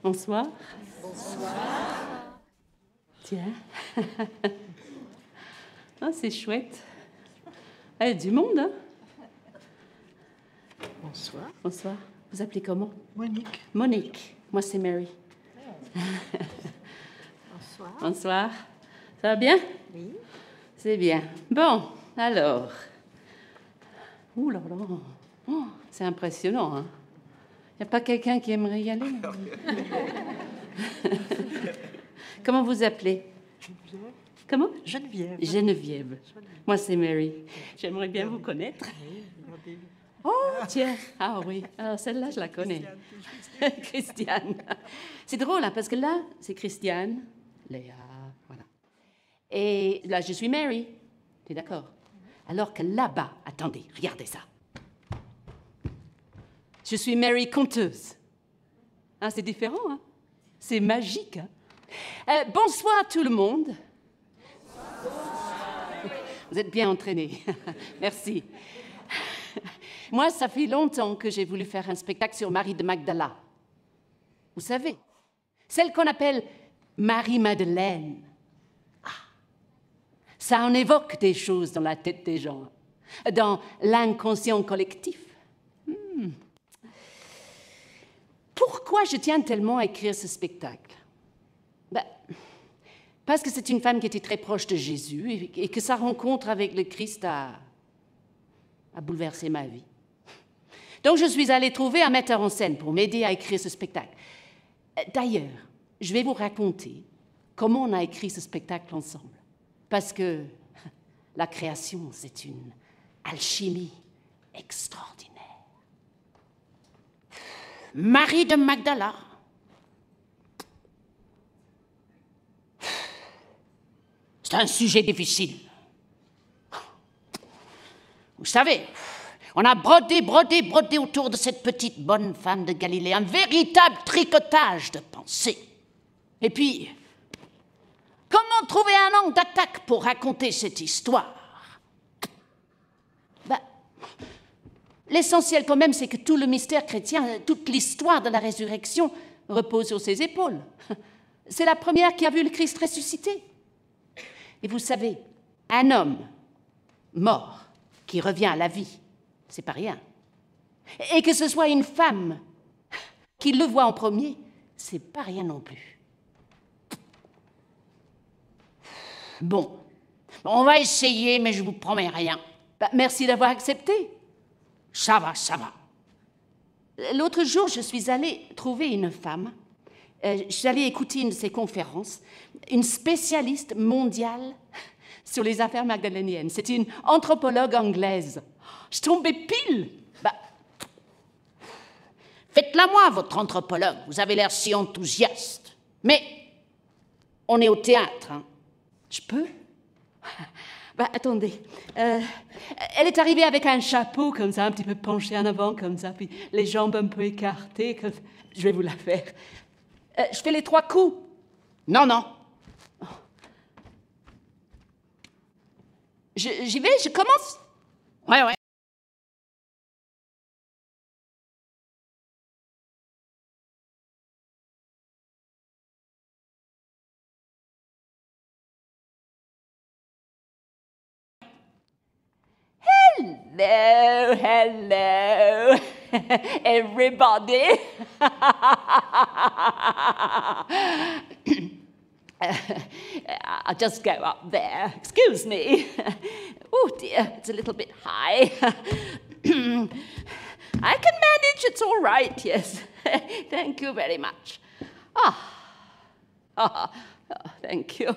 Bonsoir. Bonsoir. Tiens. Ah, c'est chouette. Il y a du monde, hein? Bonsoir. Bonsoir. Vous appelez comment? Monique. Monique. Moi, c'est Mary. Bonsoir. Bonsoir. Ça va bien? Oui. C'est bien. Bon, alors. Ouh là là. Oh, c'est impressionnant, hein? Il n'y a pas quelqu'un qui aimerait y aller? Comment vous appelez? Geneviève. Comment? Geneviève. Geneviève. Moi, c'est Mary. J'aimerais bien vous connaître. Oui, regardez. Oh, tiens. Ah oui. Alors, celle-là, je la connais. Christiane. C'est drôle, hein, parce que là, c'est Christiane, Léa, voilà. Et là, je suis Mary. Tu es d'accord? Alors que là-bas, attendez, regardez ça. Je suis Mary conteuse. Hein, c'est différent, hein? C'est magique, hein? Bonsoir tout le monde. Vous êtes bien entraînés. Merci. Moi, ça fait longtemps que j'ai voulu faire un spectacle sur Marie de Magdala. Vous savez, celle qu'on appelle Marie-Madeleine. Ah, ça en évoque des choses dans la tête des gens, dans l'inconscient collectif. Pourquoi je tiens tellement à écrire ce spectacle? Parce que c'est une femme qui était très proche de Jésus et que sa rencontre avec le Christ a bouleversé ma vie. Donc je suis allée trouver un metteur en scène pour m'aider à écrire ce spectacle. D'ailleurs, je vais vous raconter comment on a écrit ce spectacle ensemble. Parce que la création, c'est une alchimie extraordinaire. Marie de Magdala. C'est un sujet difficile. Vous savez, on a brodé autour de cette petite bonne femme de Galilée, un véritable tricotage de pensée. Et puis, comment trouver un angle d'attaque pour raconter cette histoire? L'essentiel quand même, c'est que tout le mystère chrétien, toute l'histoire de la résurrection repose sur ses épaules. C'est la première qui a vu le Christ ressuscité. Et vous savez, un homme mort qui revient à la vie, c'est pas rien. Et que ce soit une femme qui le voit en premier, c'est pas rien non plus. Bon, on va essayer, mais je vous promets rien. Merci d'avoir accepté. Ça va. L'autre jour, je suis allée trouver une femme. Je suis allée écouter une de ses conférences, une spécialiste mondiale sur les affaires magdaléniennes. C'était une anthropologue anglaise. Je tombais pile. Faites-la moi, votre anthropologue. Vous avez l'air si enthousiaste. Mais on est au théâtre, hein. Je peux? Attendez. Elle est arrivée avec un chapeau comme ça, un petit peu penché en avant comme ça, puis les jambes un peu écartées. Comme... Je vais vous la faire. Je fais les 3 coups. Non. Oh. J'y vais, je commence. Ouais. Hello, everybody. I'll just go up there. Excuse me. Oh dear, it's a little bit high. I can manage, it's all right, yes. Thank you very much. Thank you.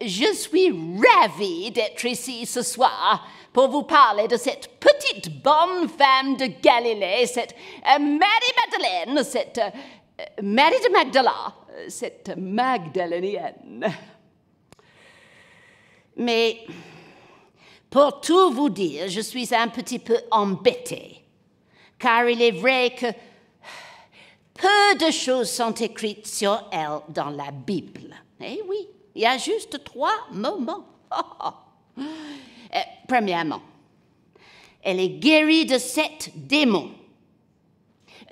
Je suis ravie d'être ici ce soir pour vous parler de cette petite bonne femme de Galilée, cette Marie-Madeleine, cette Marie de Magdala, cette Magdalénienne. Mais pour tout vous dire, je suis un petit peu embêtée, car il est vrai que peu de choses sont écrites sur elle dans la Bible. Eh oui. Il y a juste 3 moments. Premièrement, elle est guérie de 7 démons.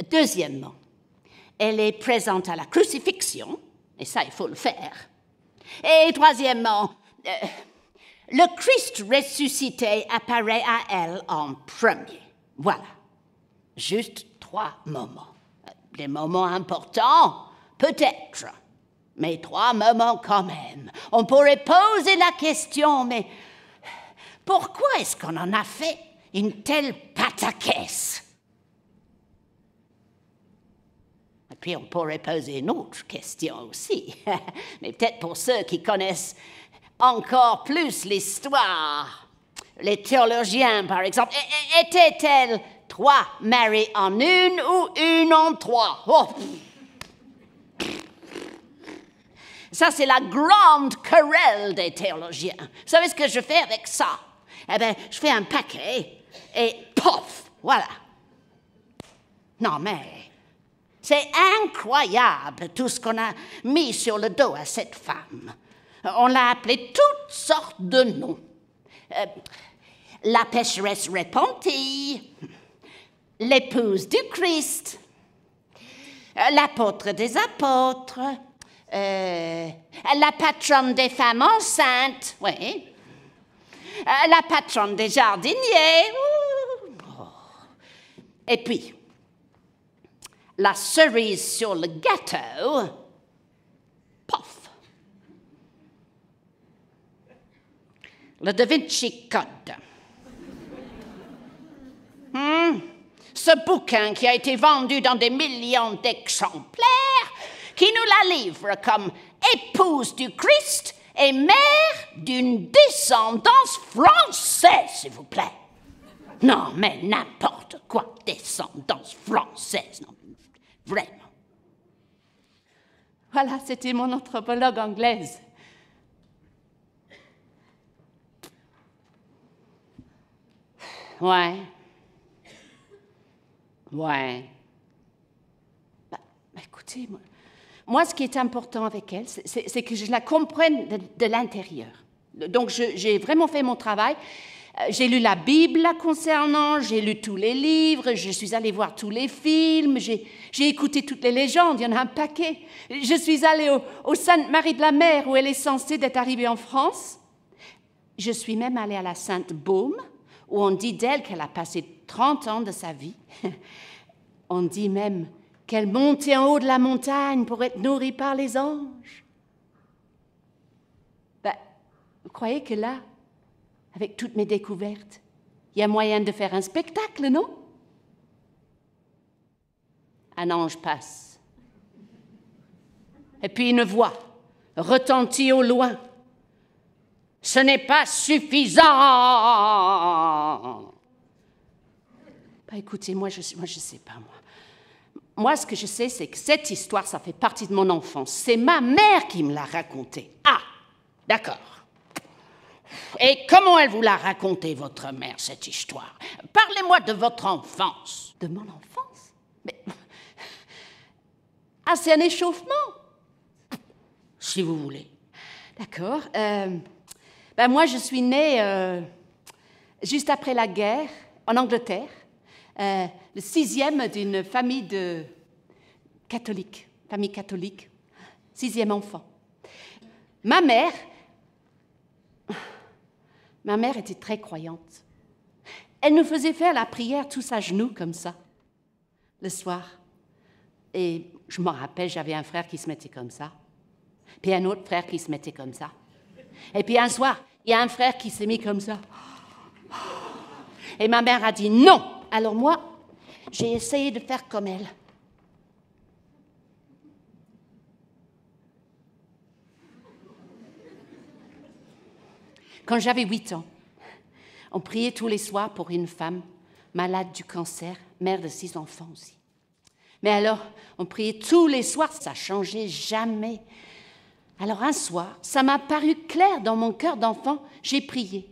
Deuxièmement, elle est présente à la crucifixion, et ça, il faut le faire. Et troisièmement, le Christ ressuscité apparaît à elle en premier. Voilà, juste 3 moments. Des moments importants, peut-être, mais 3 moments quand même. On pourrait poser la question, mais pourquoi est-ce qu'on en a fait une telle pataquès? Et puis on pourrait poser une autre question aussi, mais peut-être pour ceux qui connaissent encore plus l'histoire. Les théologiens, par exemple, étaient-elles 3 mariées en une ou une en 3? Oh. Ça, c'est la grande querelle des théologiens. Vous savez ce que je fais avec ça? Eh bien, je fais un paquet et pof, voilà. Non, mais c'est incroyable tout ce qu'on a mis sur le dos à cette femme. On l'a appelée toutes sortes de noms. La pécheresse repentie, l'épouse du Christ, l'apôtre des apôtres, la patronne des femmes enceintes, oui, la patronne des jardiniers, et puis la cerise sur le gâteau, pof, le Da Vinci Code. Ce bouquin qui a été vendu dans des millions d'exemplaires, qui nous la livre comme épouse du Christ et mère d'une descendance française, s'il vous plaît. Non, mais n'importe quoi, descendance française, non, vraiment. Voilà, c'était mon anthropologue anglaise. Ouais. Écoutez, moi, ce qui est important avec elle, c'est que je la comprenne de l'intérieur. Donc, j'ai vraiment fait mon travail. J'ai lu la Bible la concernant, j'ai lu tous les livres, je suis allée voir tous les films, j'ai écouté toutes les légendes, il y en a un paquet. Je suis allée au Sainte-Marie de la Mer, où elle est censée d'être arrivée en France. Je suis même allée à la Sainte-Baume, où on dit d'elle qu'elle a passé 30 ans de sa vie. On dit même qu'elle montait en haut de la montagne pour être nourrie par les anges. Vous croyez que là, avec toutes mes découvertes, il y a moyen de faire un spectacle, non? Un ange passe. Et puis une voix retentit au loin. Ce n'est pas suffisant. Écoutez, moi, je sais pas, moi. Moi, ce que je sais, c'est que cette histoire, ça fait partie de mon enfance. C'est ma mère qui me l'a racontée. Ah, d'accord. Et comment elle vous l'a racontée, votre mère, cette histoire? Parlez-moi de votre enfance. De mon enfance? Mais... Ah, c'est un échauffement? Si vous voulez. D'accord. Moi, je suis née juste après la guerre, en Angleterre, le 6e d'une famille catholique, 6e enfant. Ma mère était très croyante. Elle nous faisait faire la prière tous à genoux, comme ça, le soir. Et je m'en rappelle, j'avais un frère qui se mettait comme ça, puis un autre frère qui se mettait comme ça. Et puis un soir, il y a un frère qui s'est mis comme ça. Et ma mère a dit non. Alors moi, j'ai essayé de faire comme elle. Quand j'avais 8 ans, on priait tous les soirs pour une femme malade du cancer, mère de 6 enfants aussi. Mais alors, on priait tous les soirs, ça ne changeait jamais. Alors un soir, ça m'a paru clair dans mon cœur d'enfant, j'ai prié.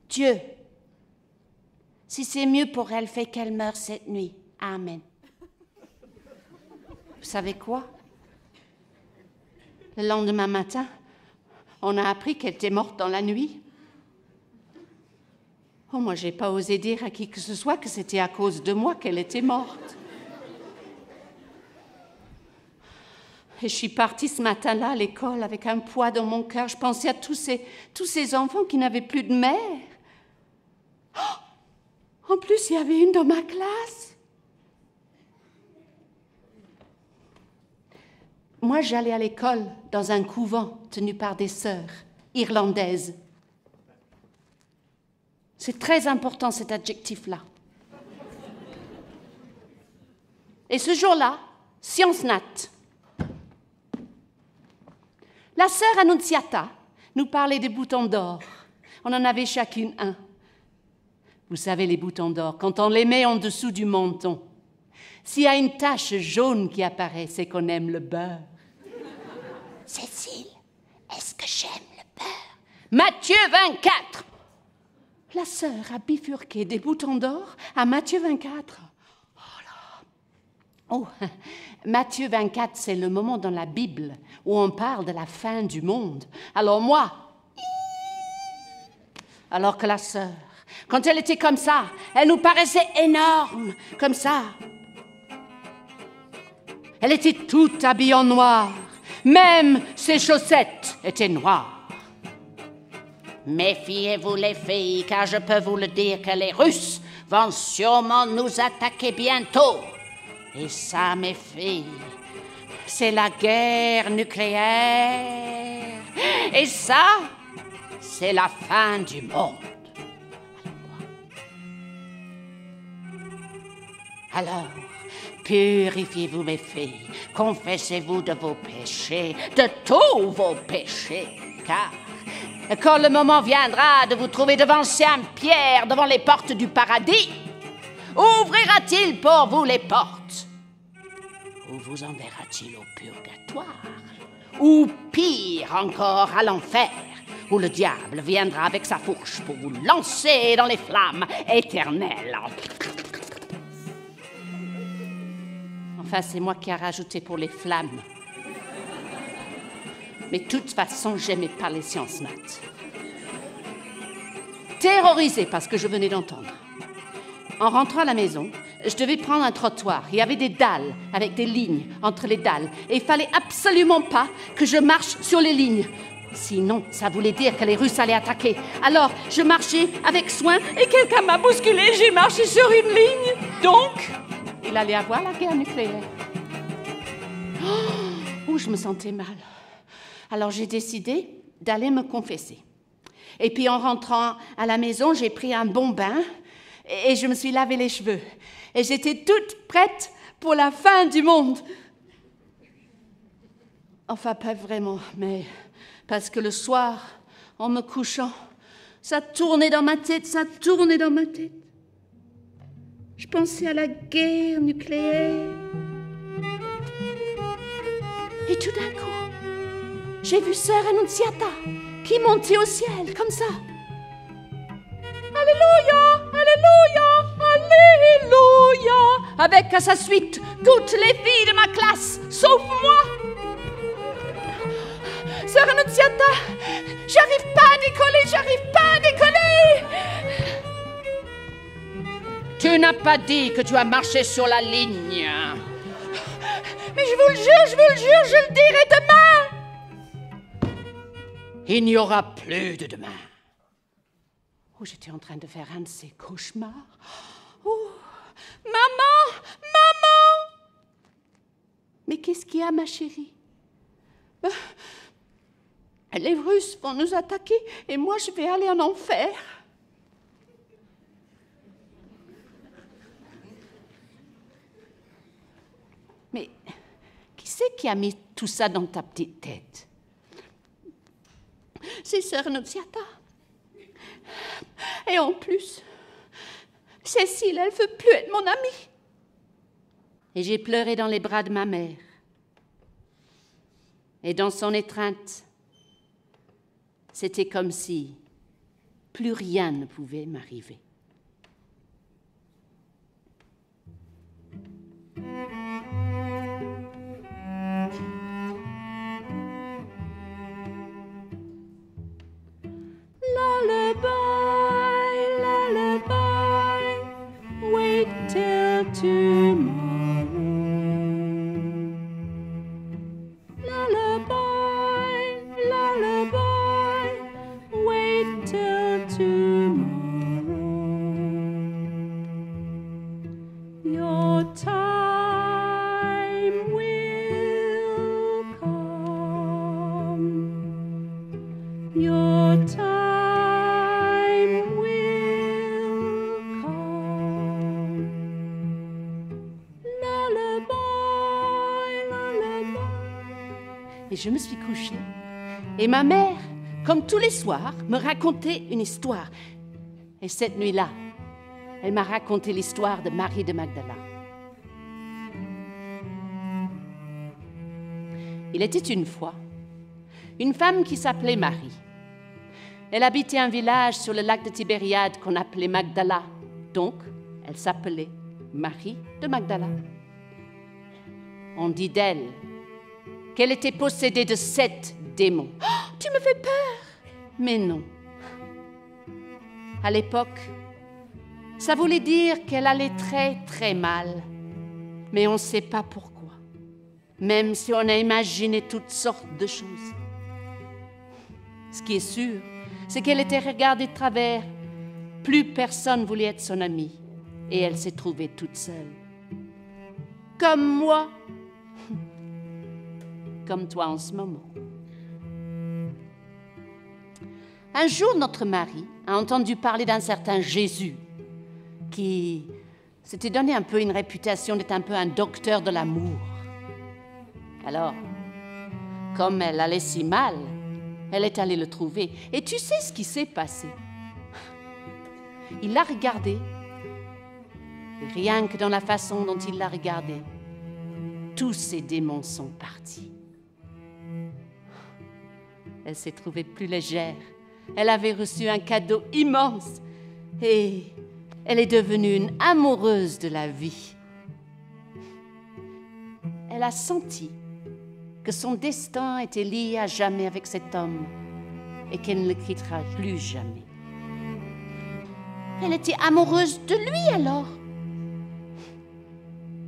Dieu, si c'est mieux pour elle, fais qu'elle meure cette nuit. Amen. Vous savez quoi? Le lendemain matin, on a appris qu'elle était morte dans la nuit. Oh, moi, j'ai pas osé dire à qui que ce soit que c'était à cause de moi qu'elle était morte. Et je suis partie ce matin-là à l'école avec un poids dans mon cœur. Je pensais à tous ces enfants qui n'avaient plus de mère. Oh, en plus, il y avait une dans ma classe. Moi, j'allais à l'école dans un couvent tenu par des sœurs irlandaises. C'est très important cet adjectif-là. Et ce jour-là, science nat. La sœur Annunziata nous parlait des boutons d'or. On en avait chacune un. Vous savez, les boutons d'or, quand on les met en dessous du menton, s'il y a une tache jaune qui apparaît, c'est qu'on aime le beurre. Cécile, est-ce que j'aime le beurre? Matthieu 24. La sœur a bifurqué des boutons d'or à Matthieu 24. Oh, Matthieu 24, c'est le moment dans la Bible où on parle de la fin du monde. Alors moi, alors que la sœur, quand elle était comme ça, elle nous paraissait énorme, comme ça. Elle était toute habillée en noir, même ses chaussettes étaient noires. Méfiez-vous les filles, car je peux vous le dire que les Russes vont sûrement nous attaquer bientôt. Et ça, mes filles, c'est la guerre nucléaire. Et ça, c'est la fin du monde. Alors, purifiez-vous, mes filles, confessez-vous de vos péchés, de tous vos péchés, car quand le moment viendra de vous trouver devant Saint-Pierre, devant les portes du paradis, ouvrira-t-il pour vous les portes? Ou vous enverra-t-il au purgatoire? Ou pire encore, à l'enfer, où le diable viendra avec sa fourche pour vous lancer dans les flammes éternelles? Enfin, c'est moi qui ai rajouté pour les flammes. Mais de toute façon, j'aimais pas les sciences nat. Terrorisée par ce que je venais d'entendre. En rentrant à la maison, je devais prendre un trottoir. Il y avait des dalles avec des lignes entre les dalles. Et il fallait absolument pas que je marche sur les lignes. Sinon, ça voulait dire que les Russes allaient attaquer. Alors, je marchais avec soin et quelqu'un m'a bousculé. J'ai marché sur une ligne. Donc, il allait avoir la guerre nucléaire. Oh, je me sentais mal. Alors, j'ai décidé d'aller me confesser. Et puis, en rentrant à la maison, j'ai pris un bon bain et je me suis lavé les cheveux. Et j'étais toute prête pour la fin du monde. Enfin, pas vraiment, mais parce que le soir, en me couchant, ça tournait dans ma tête, ça tournait dans ma tête. Je pensais à la guerre nucléaire. Et tout d'un coup, j'ai vu Sœur Annunziata qui montait au ciel, comme ça. Alléluia, Alléluia, Alléluia, avec à sa suite toutes les filles de ma classe, sauf moi. Sœur Annunziata, j'arrive pas à décoller, j'arrive pas à décoller. Tu n'as pas dit que tu as marché sur la ligne. Mais je vous le jure, je le dirai demain. Il n'y aura plus de demain. Oh, j'étais en train de faire un de ces cauchemars. Oh, maman, maman! Mais qu'est-ce qu'il y a, ma chérie? Les Russes vont nous attaquer et moi, je vais aller en enfer. Mais qui c'est qui a mis tout ça dans ta petite tête? C'est Sœur Annunziata. Et en plus, Cécile, elle ne veut plus être mon amie. Et j'ai pleuré dans les bras de ma mère. Et dans son étreinte, c'était comme si plus rien ne pouvait m'arriver. Lullaby, lullaby, wait till tomorrow. je me suis couchée. Et ma mère, comme tous les soirs, me racontait une histoire. Et cette nuit-là, elle m'a raconté l'histoire de Marie de Magdala. Il était une fois une femme qui s'appelait Marie. Elle habitait un village sur le lac de Tibériade qu'on appelait Magdala. Donc, elle s'appelait Marie de Magdala. On dit d'elle qu'elle était possédée de 7 démons. Oh, tu me fais peur! Mais non. À l'époque, ça voulait dire qu'elle allait très, très mal. Mais on ne sait pas pourquoi. Même si on a imaginé toutes sortes de choses. Ce qui est sûr, c'est qu'elle était regardée de travers. Plus personne voulait être son amie. Et elle s'est trouvée toute seule. Comme moi. Comme toi en ce moment. Un jour, notre mari a entendu parler d'un certain Jésus qui s'était donné un peu une réputation d'être un peu un docteur de l'amour. Alors, comme elle allait si mal, elle est allée le trouver. Et tu sais ce qui s'est passé? Il l'a regardée. Et rien que dans la façon dont il l'a regardée, tous ses démons sont partis. Elle s'est trouvée plus légère. Elle avait reçu un cadeau immense. Et elle est devenue une amoureuse de la vie. Elle a senti que son destin était lié à jamais avec cet homme et qu'elle ne le quittera plus jamais. Elle était amoureuse de lui alors.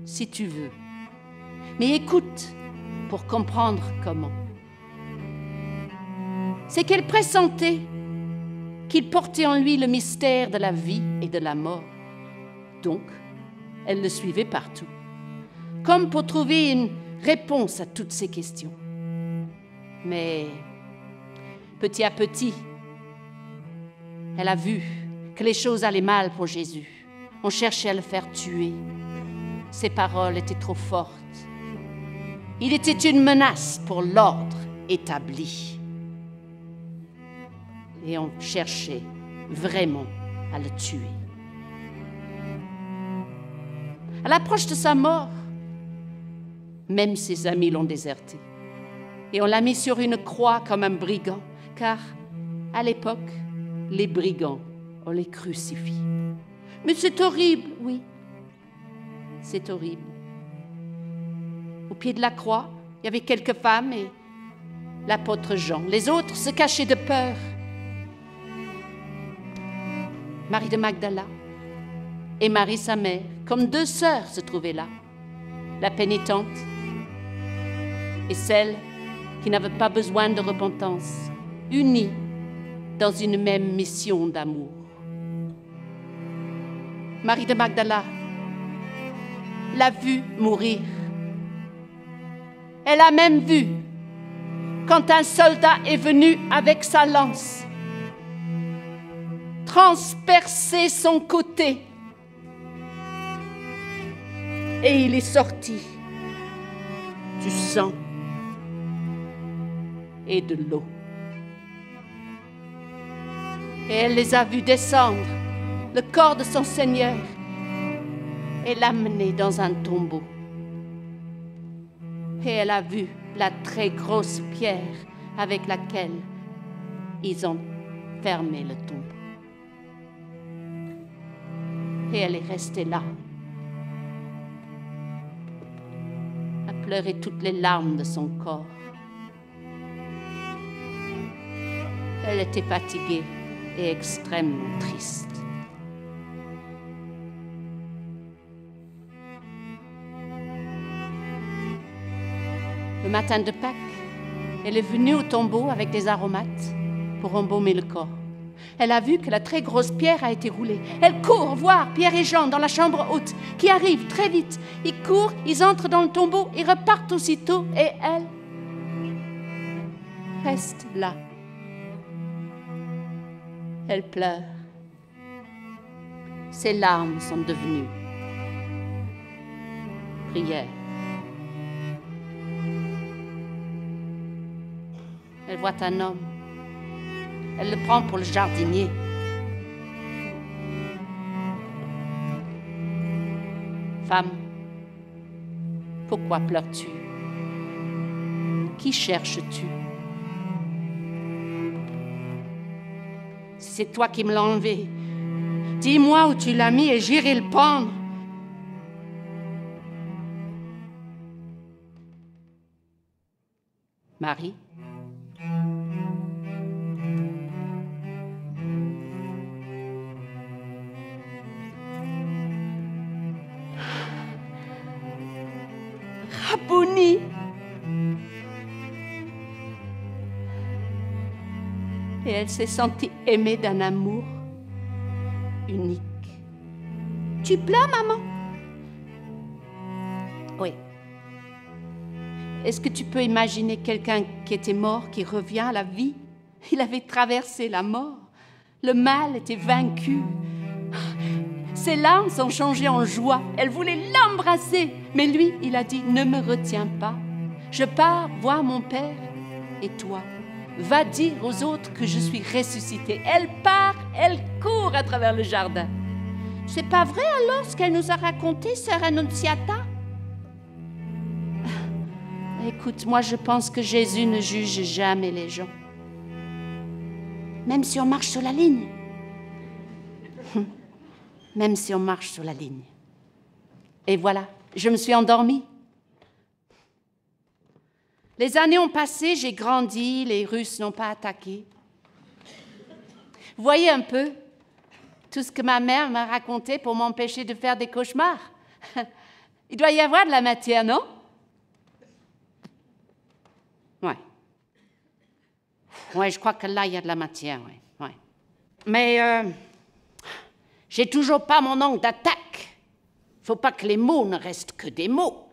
Si tu veux. Mais écoute pour comprendre comment. C'est qu'elle pressentait qu'il portait en lui le mystère de la vie et de la mort. Donc, elle le suivait partout, comme pour trouver une réponse à toutes ces questions. Mais, petit à petit, elle a vu que les choses allaient mal pour Jésus. On cherchait à le faire tuer. Ses paroles étaient trop fortes. Il était une menace pour l'ordre établi. Et on cherchait vraiment à le tuer. À l'approche de sa mort, même ses amis l'ont déserté. Et on l'a mis sur une croix comme un brigand, car à l'époque, les brigands, on les crucifie. Mais c'est horrible, oui. C'est horrible. Au pied de la croix, il y avait quelques femmes et l'apôtre Jean. Les autres se cachaient de peur. Marie de Magdala et Marie sa mère, comme 2 sœurs, se trouvaient là. La pénitente et celle qui n'avait pas besoin de repentance, unies dans une même mission d'amour. Marie de Magdala l'a vue mourir. Elle a même vu quand un soldat est venu avec sa lance transpercer son côté et il est sorti du sang et de l'eau. Et elle les a vus descendre le corps de son Seigneur et l'amener dans un tombeau. Et elle a vu la très grosse pierre avec laquelle ils ont fermé le tombeau. Et elle est restée là, à pleurer toutes les larmes de son corps. Elle était fatiguée et extrêmement triste. Le matin de Pâques, elle est venue au tombeau avec des aromates pour embaumer le corps. Elle a vu que la très grosse pierre a été roulée. Elle court voir Pierre et Jean dans la chambre haute, qui arrivent très vite. Ils courent, ils entrent dans le tombeau et repartent aussitôt. Et elle reste là. Elle pleure. Ses larmes sont devenues prières. voit un homme. Elle le prend pour le jardinier. Femme, pourquoi pleures-tu? Qui cherches-tu? Si c'est toi qui me l'as enlevé, dis-moi où tu l'as mis et j'irai le prendre. Marie? Rabouni! Et elle s'est sentie aimée d'un amour unique. Tu pleures, maman? Oui. Est-ce que tu peux imaginer quelqu'un qui était mort, qui revient à la vie? Il avait traversé la mort. Le mal était vaincu. Ses larmes sont changées en joie. Elle voulait l'embrasser. Mais lui, il a dit, ne me retiens pas. Je pars voir mon père. Et toi, va dire aux autres que je suis ressuscitée. Elle part, elle court à travers le jardin. C'est pas vrai alors ce qu'elle nous a raconté, sœur Annunziata? Écoute, moi je pense que Jésus ne juge jamais les gens. Même si on marche sur la ligne. Même si on marche sur la ligne. Et voilà, je me suis endormie. Les années ont passé, j'ai grandi, les Russes n'ont pas attaqué. Vous voyez un peu tout ce que ma mère m'a raconté pour m'empêcher de faire des cauchemars. Il doit y avoir de la matière, non? Ouais. Ouais, je crois que là, il y a de la matière, ouais. Ouais. Mais j'ai toujours pas mon angle d'attaque. Faut pas que les mots ne restent que des mots.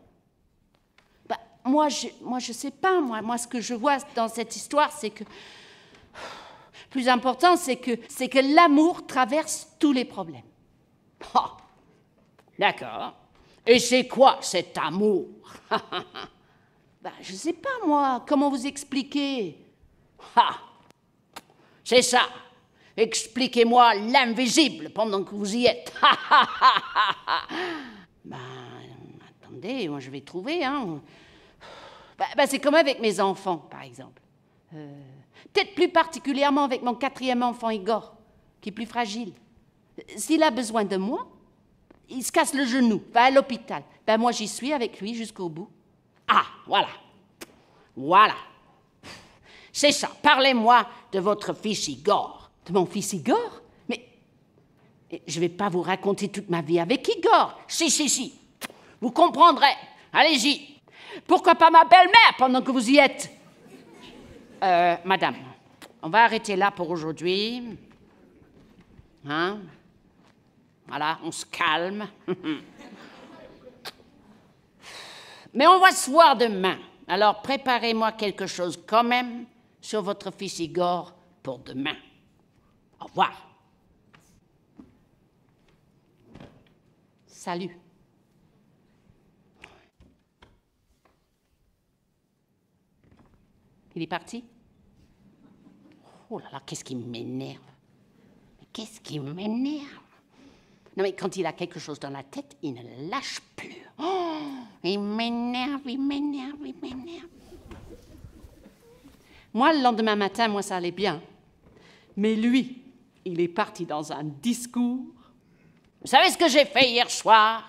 Bah, moi, je sais pas, moi, ce que je vois dans cette histoire, c'est que... Plus important, c'est que l'amour traverse tous les problèmes. Oh, d'accord. Et c'est quoi cet amour? Ben, je ne sais pas, moi, comment vous expliquer? Ah, c'est ça. Expliquez-moi l'invisible pendant que vous y êtes. Ben, attendez, moi je vais trouver. Hein. Ben, c'est comme avec mes enfants, par exemple. Peut-être plus particulièrement avec mon 4e enfant, Igor, qui est plus fragile. S'il a besoin de moi, il se casse le genou, va à l'hôpital. Ben moi, j'y suis avec lui jusqu'au bout. Ah, voilà. Voilà. C'est ça. Parlez-moi de votre fils Igor. De mon fils Igor? Mais je ne vais pas vous raconter toute ma vie avec Igor. Si. Vous comprendrez. Allez-y. Pourquoi pas ma belle-mère pendant que vous y êtes? Madame, on va arrêter là pour aujourd'hui. Hein? Voilà, on se calme. Mais on va se voir demain. Alors préparez-moi quelque chose quand même sur votre fils Igor pour demain. Au revoir. Salut. Il est parti? Oh là là, qu'est-ce qui m'énerve? Qu'est-ce qui m'énerve? Non, mais quand il a quelque chose dans la tête, il ne lâche plus. Oh, il m'énerve. Moi, le lendemain matin, moi, ça allait bien. Mais lui, il est parti dans un discours. Vous savez ce que j'ai fait hier soir?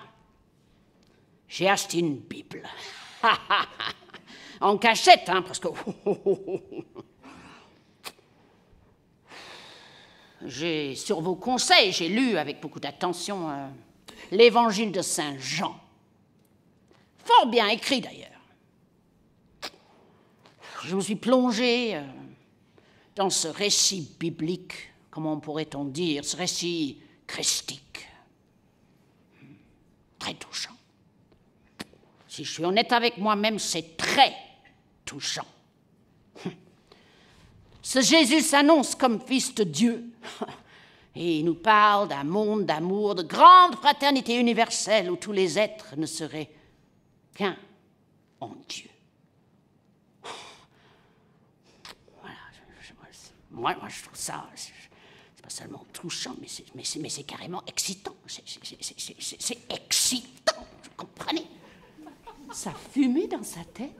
J'ai acheté une Bible. En cachette, hein, parce que... Sur vos conseils, j'ai lu avec beaucoup d'attention l'évangile de Saint Jean. Fort bien écrit, d'ailleurs. Je me suis plongé dans ce récit biblique, comment pourrait-on dire, ce récit christique. Très touchant. Si je suis honnête avec moi-même, c'est très touchant. Ce Jésus s'annonce comme fils de Dieu et il nous parle d'un monde d'amour, de grande fraternité universelle où tous les êtres ne seraient qu'un en Dieu. Voilà. Moi, je trouve ça, c'est pas seulement touchant, mais c'est carrément excitant. C'est excitant, vous comprenez? Ça fumait dans sa tête.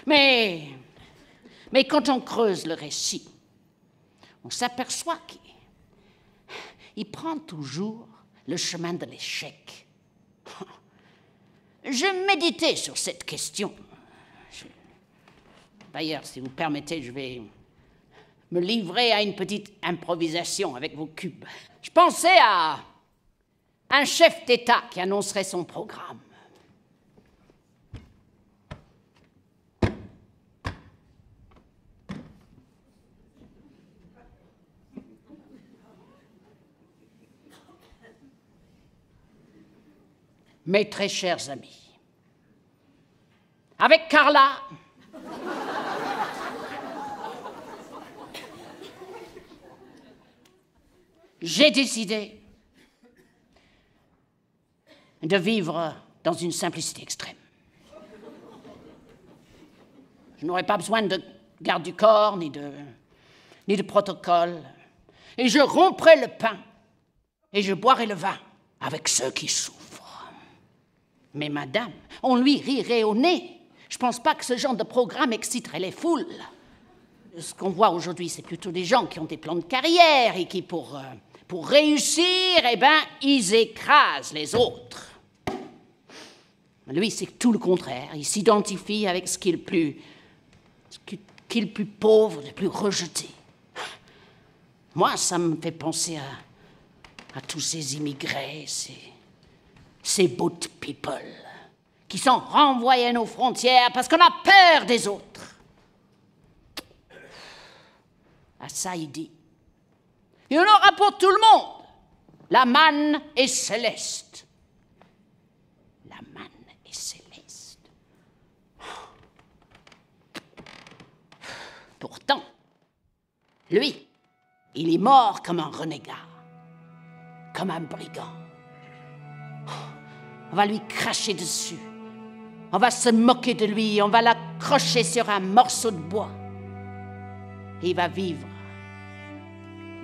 Mais quand on creuse le récit, on s'aperçoit qu'il prend toujours le chemin de l'échec. Je méditais sur cette question. D'ailleurs, si vous permettez, je vais me livrer à une petite improvisation avec vos cubes. Je pensais à un chef d'État qui annoncerait son programme. Mes très chers amis, avec Carla, j'ai décidé de vivre dans une simplicité extrême. Je n'aurai pas besoin de garde du corps, ni de protocole. Et je romprai le pain et je boirai le vin avec ceux qui souffrent. Mais madame, on lui rirait au nez. Je ne pense pas que ce genre de programme exciterait les foules. Ce qu'on voit aujourd'hui, c'est plutôt des gens qui ont des plans de carrière et qui, pour réussir, eh ben, ils écrasent les autres. Lui, c'est tout le contraire. Il s'identifie avec ce qui est le plus pauvre, le plus rejeté. Moi, ça me fait penser à tous ces immigrés, ces boat people, qui sont renvoyés à nos frontières parce qu'on a peur des autres. À ça, il dit, il y en aura pour tout le monde. La manne est céleste. La manne est céleste. Pourtant, lui, il est mort comme un renégat, comme un brigand. On va lui cracher dessus. On va se moquer de lui. On va l'accrocher sur un morceau de bois. Et il va vivre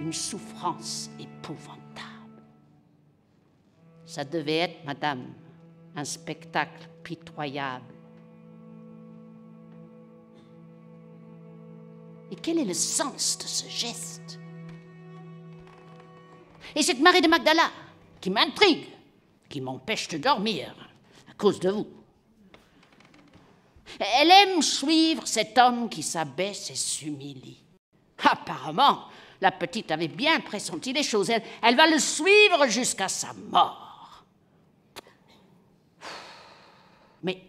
une souffrance épouvantable. Ça devait être, madame, un spectacle pitoyable. Et quel est le sens de ce geste? Et cette Marie de Magdala, qui m'intrigue, qui m'empêche de dormir à cause de vous. Elle aime suivre cet homme qui s'abaisse et s'humilie. Apparemment, la petite avait bien pressenti les choses. Elle va le suivre jusqu'à sa mort. Mais,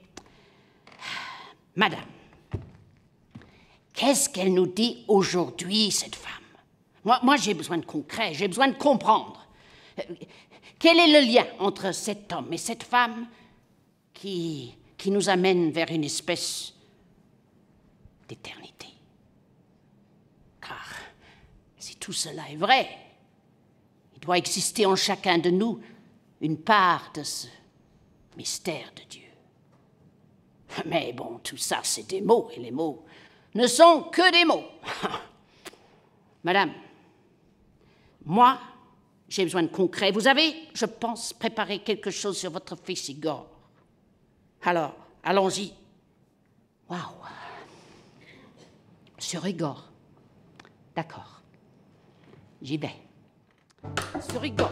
madame, qu'est-ce qu'elle nous dit aujourd'hui, cette femme? Moi, j'ai besoin de concret, j'ai besoin de comprendre. Quel est le lien entre cet homme et cette femme qui nous amène vers une espèce d'éternité? Car si tout cela est vrai, il doit exister en chacun de nous une part de ce mystère de Dieu. Mais bon, tout ça, c'est des mots, et les mots ne sont que des mots. Madame, moi, j'ai besoin de concret. Vous avez, je pense, préparé quelque chose sur votre fils Igor. Alors, allons-y. Waouh. Sur Igor. D'accord. J'y vais. Sur Igor.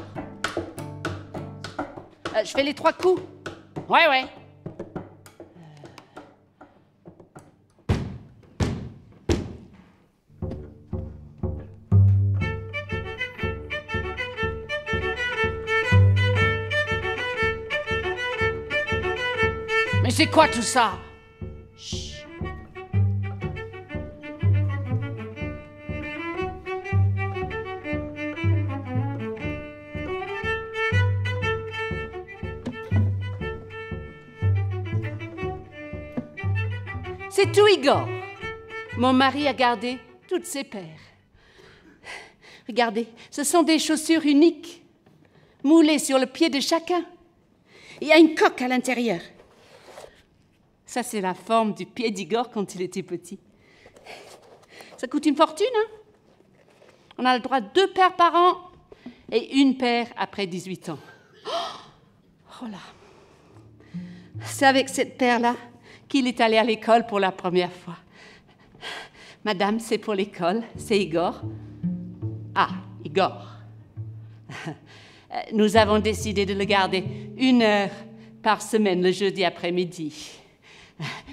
Je fais les 3 coups. Ouais. Mais c'est quoi tout ça? Chut. C'est tout, Igor. Mon mari a gardé toutes ses paires. Regardez, ce sont des chaussures uniques, moulées sur le pied de chacun. Il y a une coque à l'intérieur. Ça, c'est la forme du pied d'Igor quand il était petit. Ça coûte une fortune, hein? On a le droit de 2 paires par an et une paire après 18 ans. Oh là! C'est avec cette paire-là qu'il est allé à l'école pour la première fois. Madame, c'est pour l'école, c'est Igor. Ah, Igor. Nous avons décidé de le garder 1 heure par semaine le jeudi après-midi.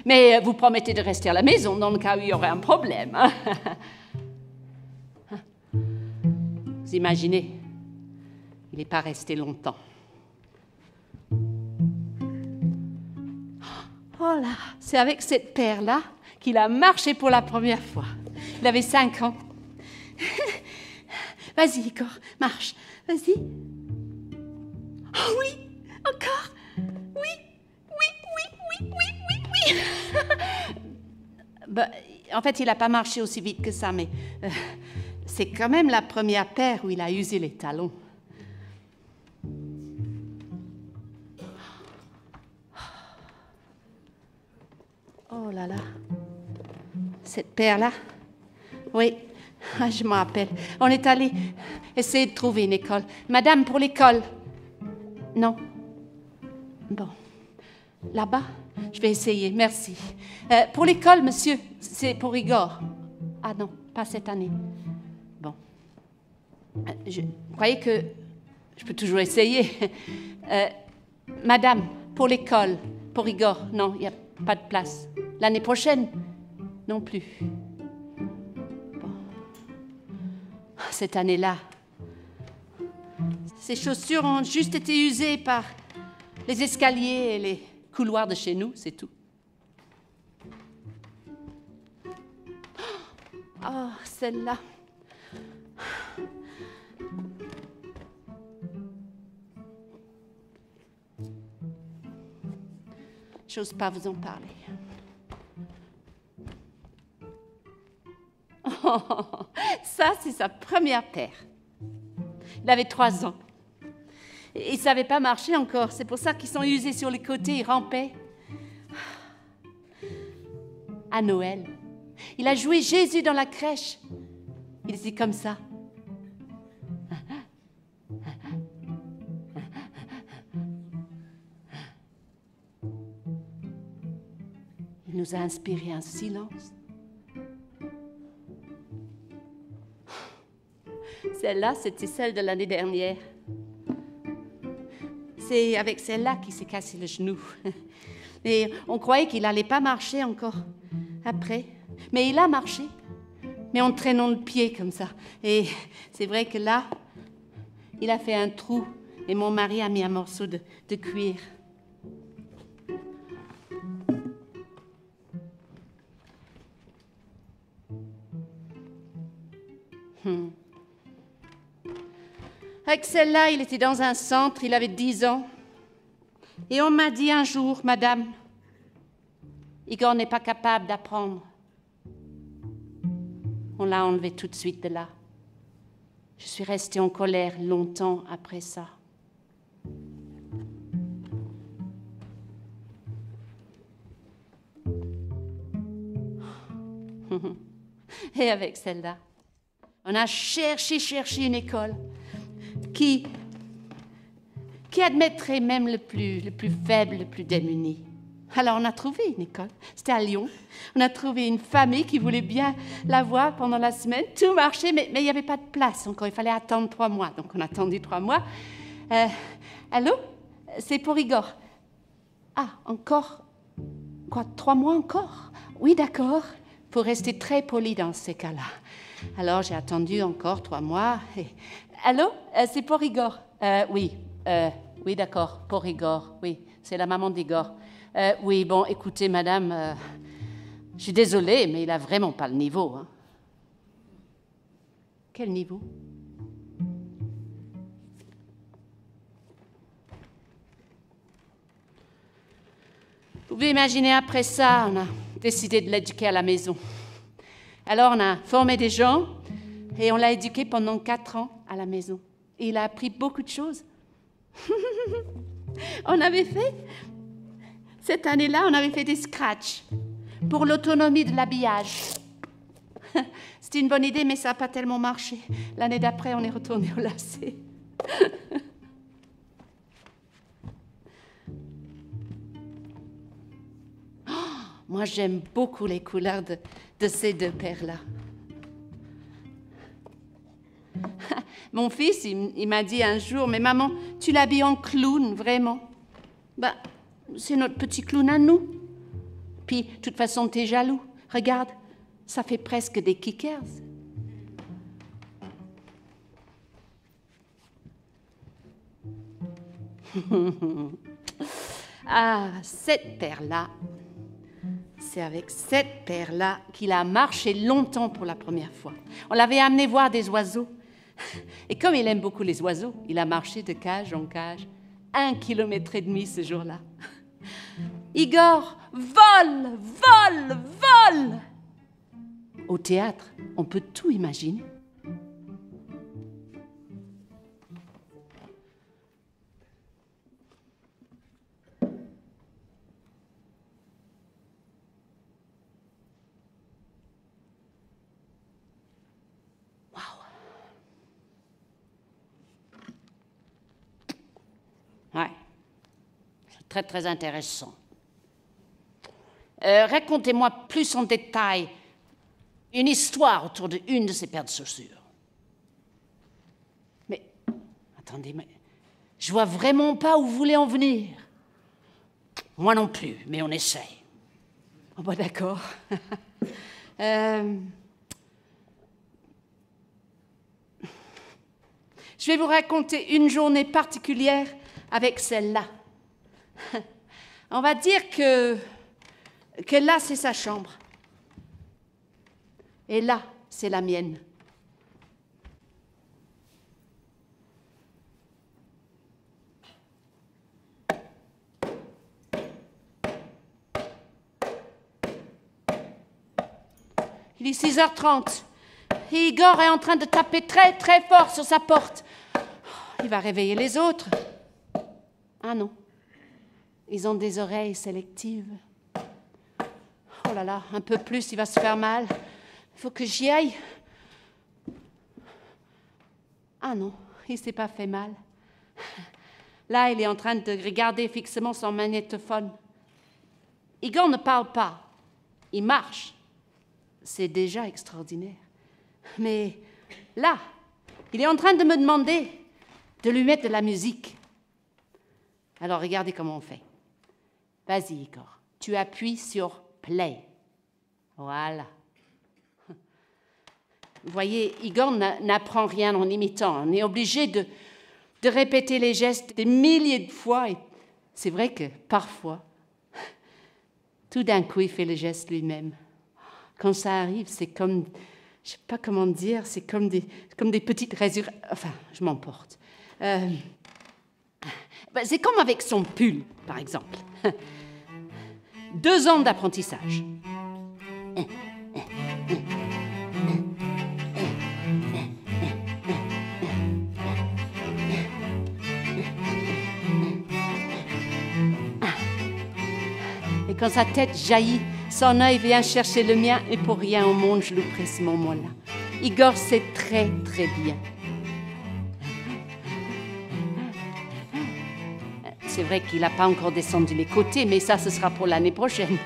Mais vous promettez de rester à la maison dans le cas où il y aurait un problème. Hein? Vous imaginez, il n'est pas resté longtemps. Oh là, c'est avec cette paire-là qu'il a marché pour la première fois. Il avait 5 ans. Vas-y, Igor, marche. Vas-y. Oh oui, encore. Oui, oui, oui, oui, oui, oui, oui. Ben, en fait, il n'a pas marché aussi vite que ça, mais c'est quand même la première paire où il a usé les talons. Oh là là. Cette paire-là. Oui, je m'en rappelle. On est allé essayer de trouver une école. Madame, pour l'école. Non. Bon. Là-bas, je vais essayer, merci. Pour l'école, monsieur, c'est pour Igor. Ah non, pas cette année. Bon. Vous croyez que je peux toujours essayer? Madame, pour l'école, pour Igor, non, il n'y a pas de place. L'année prochaine, non plus. Bon. Cette année-là, ces chaussures ont juste été usées par les escaliers et les couloirs de chez nous, c'est tout. Oh, celle-là. J'ose pas vous en parler. Oh, ça, c'est sa première paire. Il avait 3 ans. Il ne savait pas marcher encore. C'est pour ça qu'ils sont usés sur les côtés. Il rampait. À Noël, il a joué Jésus dans la crèche. Il était comme ça. Il nous a inspiré un silence. Celle-là, c'était celle de l'année dernière. C'est avec celle-là qu'il s'est cassé le genou. Et on croyait qu'il n'allait pas marcher encore après. Mais il a marché, mais en traînant le pied comme ça. Et c'est vrai que là, il a fait un trou et mon mari a mis un morceau de cuir. Avec celle-là, il était dans un centre, il avait 10 ans. Et on m'a dit un jour, Madame, Igor n'est pas capable d'apprendre. On l'a enlevé tout de suite de là. Je suis restée en colère longtemps après ça. Et avec celle-là, on a cherché une école qui admettrait même le plus faible, le plus démuni. Alors on a trouvé une école, c'était à Lyon. On a trouvé une famille qui voulait bien la voir pendant la semaine. Tout marchait, mais il n'y avait pas de place encore. Il fallait attendre 3 mois. Donc on a attendu 3 mois. Allô? C'est pour Igor. Ah, encore? Quoi, 3 mois encore? Oui, d'accord. Faut rester très poli dans ces cas-là. Alors j'ai attendu encore 3 mois. Et... Allô? C'est pour Igor. Oui, d'accord, pour Igor. Oui, c'est la maman d'Igor. Oui, bon, écoutez, madame, je suis désolée, mais il n'a vraiment pas le niveau. Hein. Quel niveau? Vous pouvez imaginer, après ça, on a décidé de l'éduquer à la maison. Alors, on a formé des gens et on l'a éduqué pendant 4 ans à la maison. Et il a appris beaucoup de choses. On avait fait Cette année-là, on avait fait des scratchs pour l'autonomie de l'habillage. C'était une bonne idée, mais ça n'a pas tellement marché. L'année d'après, on est retourné au lacet. Moi, j'aime beaucoup les couleurs de ces deux paires-là. Mon fils, il m'a dit un jour, « Mais maman, tu l'habilles en clown, vraiment ?» Ben, c'est notre petit clown à nous. Puis, de toute façon, t'es jaloux. Regarde, ça fait presque des kickers. Ah, cette paire-là, c'est avec cette paire-là qu'il a marché longtemps pour la première fois. On l'avait amené voir des oiseaux. Et comme il aime beaucoup les oiseaux, il a marché de cage en cage, 1,5 kilomètre ce jour-là. Igor, vole, vole, vole! Au théâtre, on peut tout imaginer. Ouais, c'est très, très intéressant. Racontez-moi plus en détail une histoire autour d'une de ces paires de chaussures. Mais, attendez, mais je vois vraiment pas où vous voulez en venir. Moi non plus, mais on essaye. Oh, bah d'accord. Je vais vous raconter une journée particulière avec celle-là. On va dire que là, c'est sa chambre. Et là, c'est la mienne. Il est 6h30. Et Igor est en train de taper très, très fort sur sa porte. Il va réveiller les autres. Ah non, ils ont des oreilles sélectives. Oh là là, un peu plus, il va se faire mal. Il faut que j'y aille. Ah non, il ne s'est pas fait mal. Là, il est en train de regarder fixement son magnétophone. Igor ne parle pas, il marche. C'est déjà extraordinaire. Mais là, il est en train de me demander de lui mettre de la musique. Alors, regardez comment on fait. Vas-y, Igor. Tu appuies sur play. Voilà. Vous voyez, Igor n'apprend rien en imitant. On est obligé de répéter les gestes des milliers de fois. Et c'est vrai que parfois, tout d'un coup, il fait les gestes lui-même. Quand ça arrive, c'est comme, je ne sais pas comment dire, c'est comme des petites résurrections. Enfin, je m'emporte. C'est comme avec son pull, par exemple. 2 ans d'apprentissage. Et quand sa tête jaillit, son œil vient chercher le mien et pour rien au monde, je louperai ce moment-là. Igor sait très, très bien. C'est vrai qu'il n'a pas encore descendu les côtés, mais ça, ce sera pour l'année prochaine.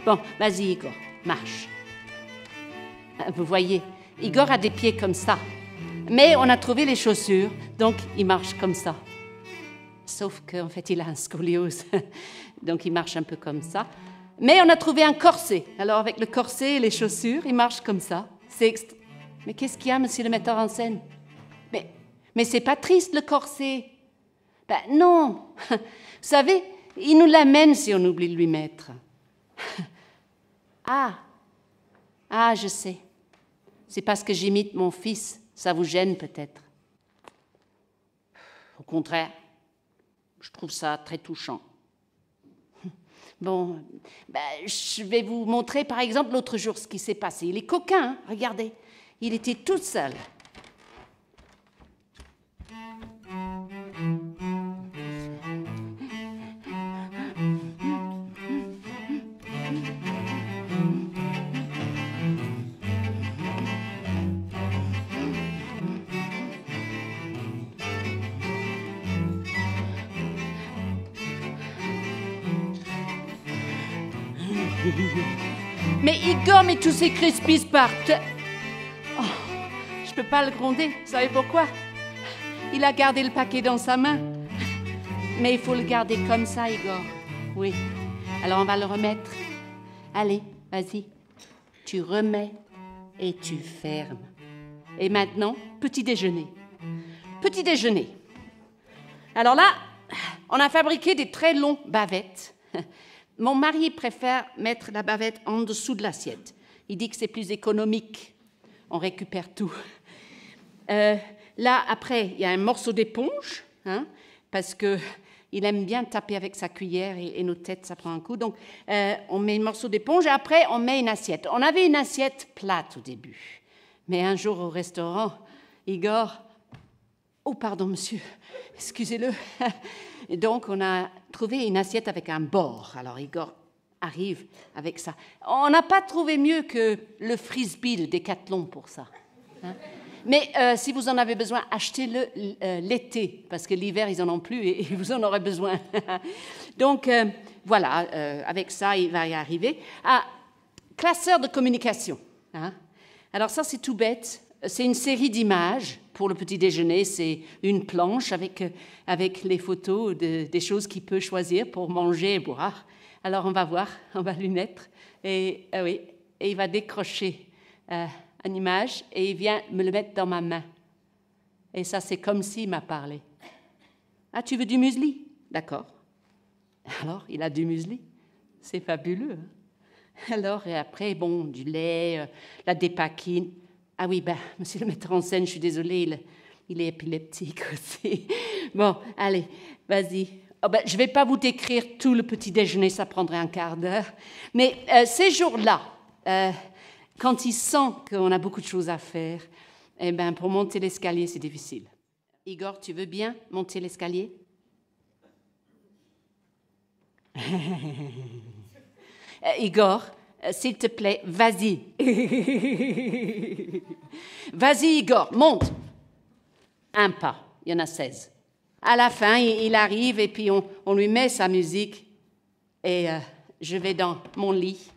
Bon, vas-y, Igor, marche. Vous voyez, Igor a des pieds comme ça. Mais on a trouvé les chaussures, donc il marche comme ça. Sauf qu'en fait, il a un scoliose, donc il marche un peu comme ça. Mais on a trouvé un corset. Alors, avec le corset et les chaussures, il marche comme ça. Mais qu'est-ce qu'il y a, monsieur le metteur en scène? Mais c'est pas triste, le corset. Ben non. Vous savez, il nous l'amène si on oublie de lui mettre. Ah, je sais. C'est parce que j'imite mon fils. Ça vous gêne peut-être. Au contraire, je trouve ça très touchant. Bon, je vais vous montrer par exemple l'autre jour ce qui s'est passé. Il est coquin, hein? Regardez. Il était tout seul. Mais Igor met tous ses crispies par terre. Oh, je peux pas le gronder, vous savez pourquoi? Il a gardé le paquet dans sa main. Mais il faut le garder comme ça, Igor. Oui. Alors on va le remettre. Allez, vas-y. Tu remets et tu fermes. Et maintenant, petit déjeuner. Petit déjeuner. Alors là, on a fabriqué des très longs bavettes. Mon mari préfère mettre la bavette en dessous de l'assiette. Il dit que c'est plus économique. On récupère tout. Là, après, il y a un morceau d'éponge, hein, parce qu'il aime bien taper avec sa cuillère et nos têtes, ça prend un coup. Donc, on met un morceau d'éponge et après, on met une assiette. On avait une assiette plate au début. Mais un jour au restaurant, Igor... Oh, pardon, monsieur, excusez-le. Et donc, on a trouvé une assiette avec un bord. Alors, Igor arrive avec ça. On n'a pas trouvé mieux que le frisbee de Decathlon pour ça. Hein? Mais si vous en avez besoin, achetez-le l'été, parce que l'hiver, ils n'en ont plus et vous en aurez besoin. Donc, voilà, avec ça, il va y arriver. Ah, classeur de communication. Hein? Alors ça, c'est tout bête. C'est une série d'images pour le petit déjeuner. C'est une planche avec les photos des choses qu'il peut choisir pour manger et boire. Alors, on va voir, on va lui mettre. Et oui, et il va décrocher une image et il vient me le mettre dans ma main. Et ça, c'est comme s'il m'a parlé. Ah, tu veux du muesli? D'accord. Alors, il a du muesli. C'est fabuleux. Hein? Alors, et après, bon, du lait, la dépakine. Ah oui, ben, monsieur le metteur en scène, je suis désolée, il est épileptique aussi. Bon, allez, vas-y. Oh, ben, je ne vais pas vous décrire tout le petit déjeuner, ça prendrait un quart d'heure. Mais ces jours-là, quand il sent qu'on a beaucoup de choses à faire, eh ben, pour monter l'escalier, c'est difficile. Igor, tu veux bien monter l'escalier? Igor, s'il te plaît, vas-y. Vas-y, Igor, monte. Un pas, il y en a 16. À la fin, il arrive et puis on lui met sa musique et je vais dans mon lit.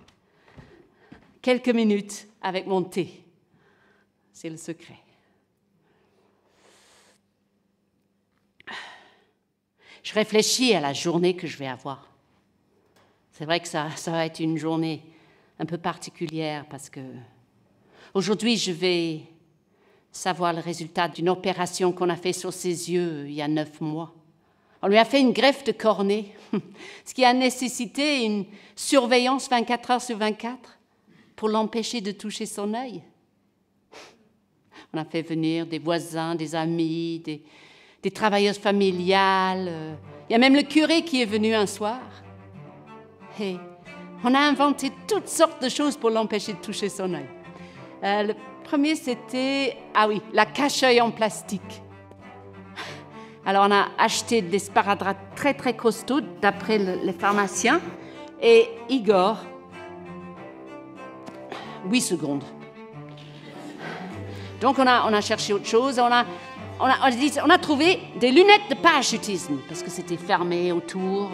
Quelques minutes avec mon thé. C'est le secret. Je réfléchis à la journée que je vais avoir. C'est vrai que ça va être une journée un peu particulière parce que aujourd'hui, je vais savoir le résultat d'une opération qu'on a fait sur ses yeux il y a 9 mois. On lui a fait une greffe de cornée, ce qui a nécessité une surveillance 24 heures sur 24 pour l'empêcher de toucher son œil. On a fait venir des voisins, des amis, des travailleuses familiales. Il y a même le curé qui est venu un soir. Et on a inventé toutes sortes de choses pour l'empêcher de toucher son œil. Le premier, c'était, la cache-œil en plastique. Alors, on a acheté des sparadraps très, très costauds, d'après les pharmaciens. Et Igor, 8 secondes. Donc, on a cherché autre chose. On a trouvé des lunettes de parachutisme, parce que c'était fermé autour.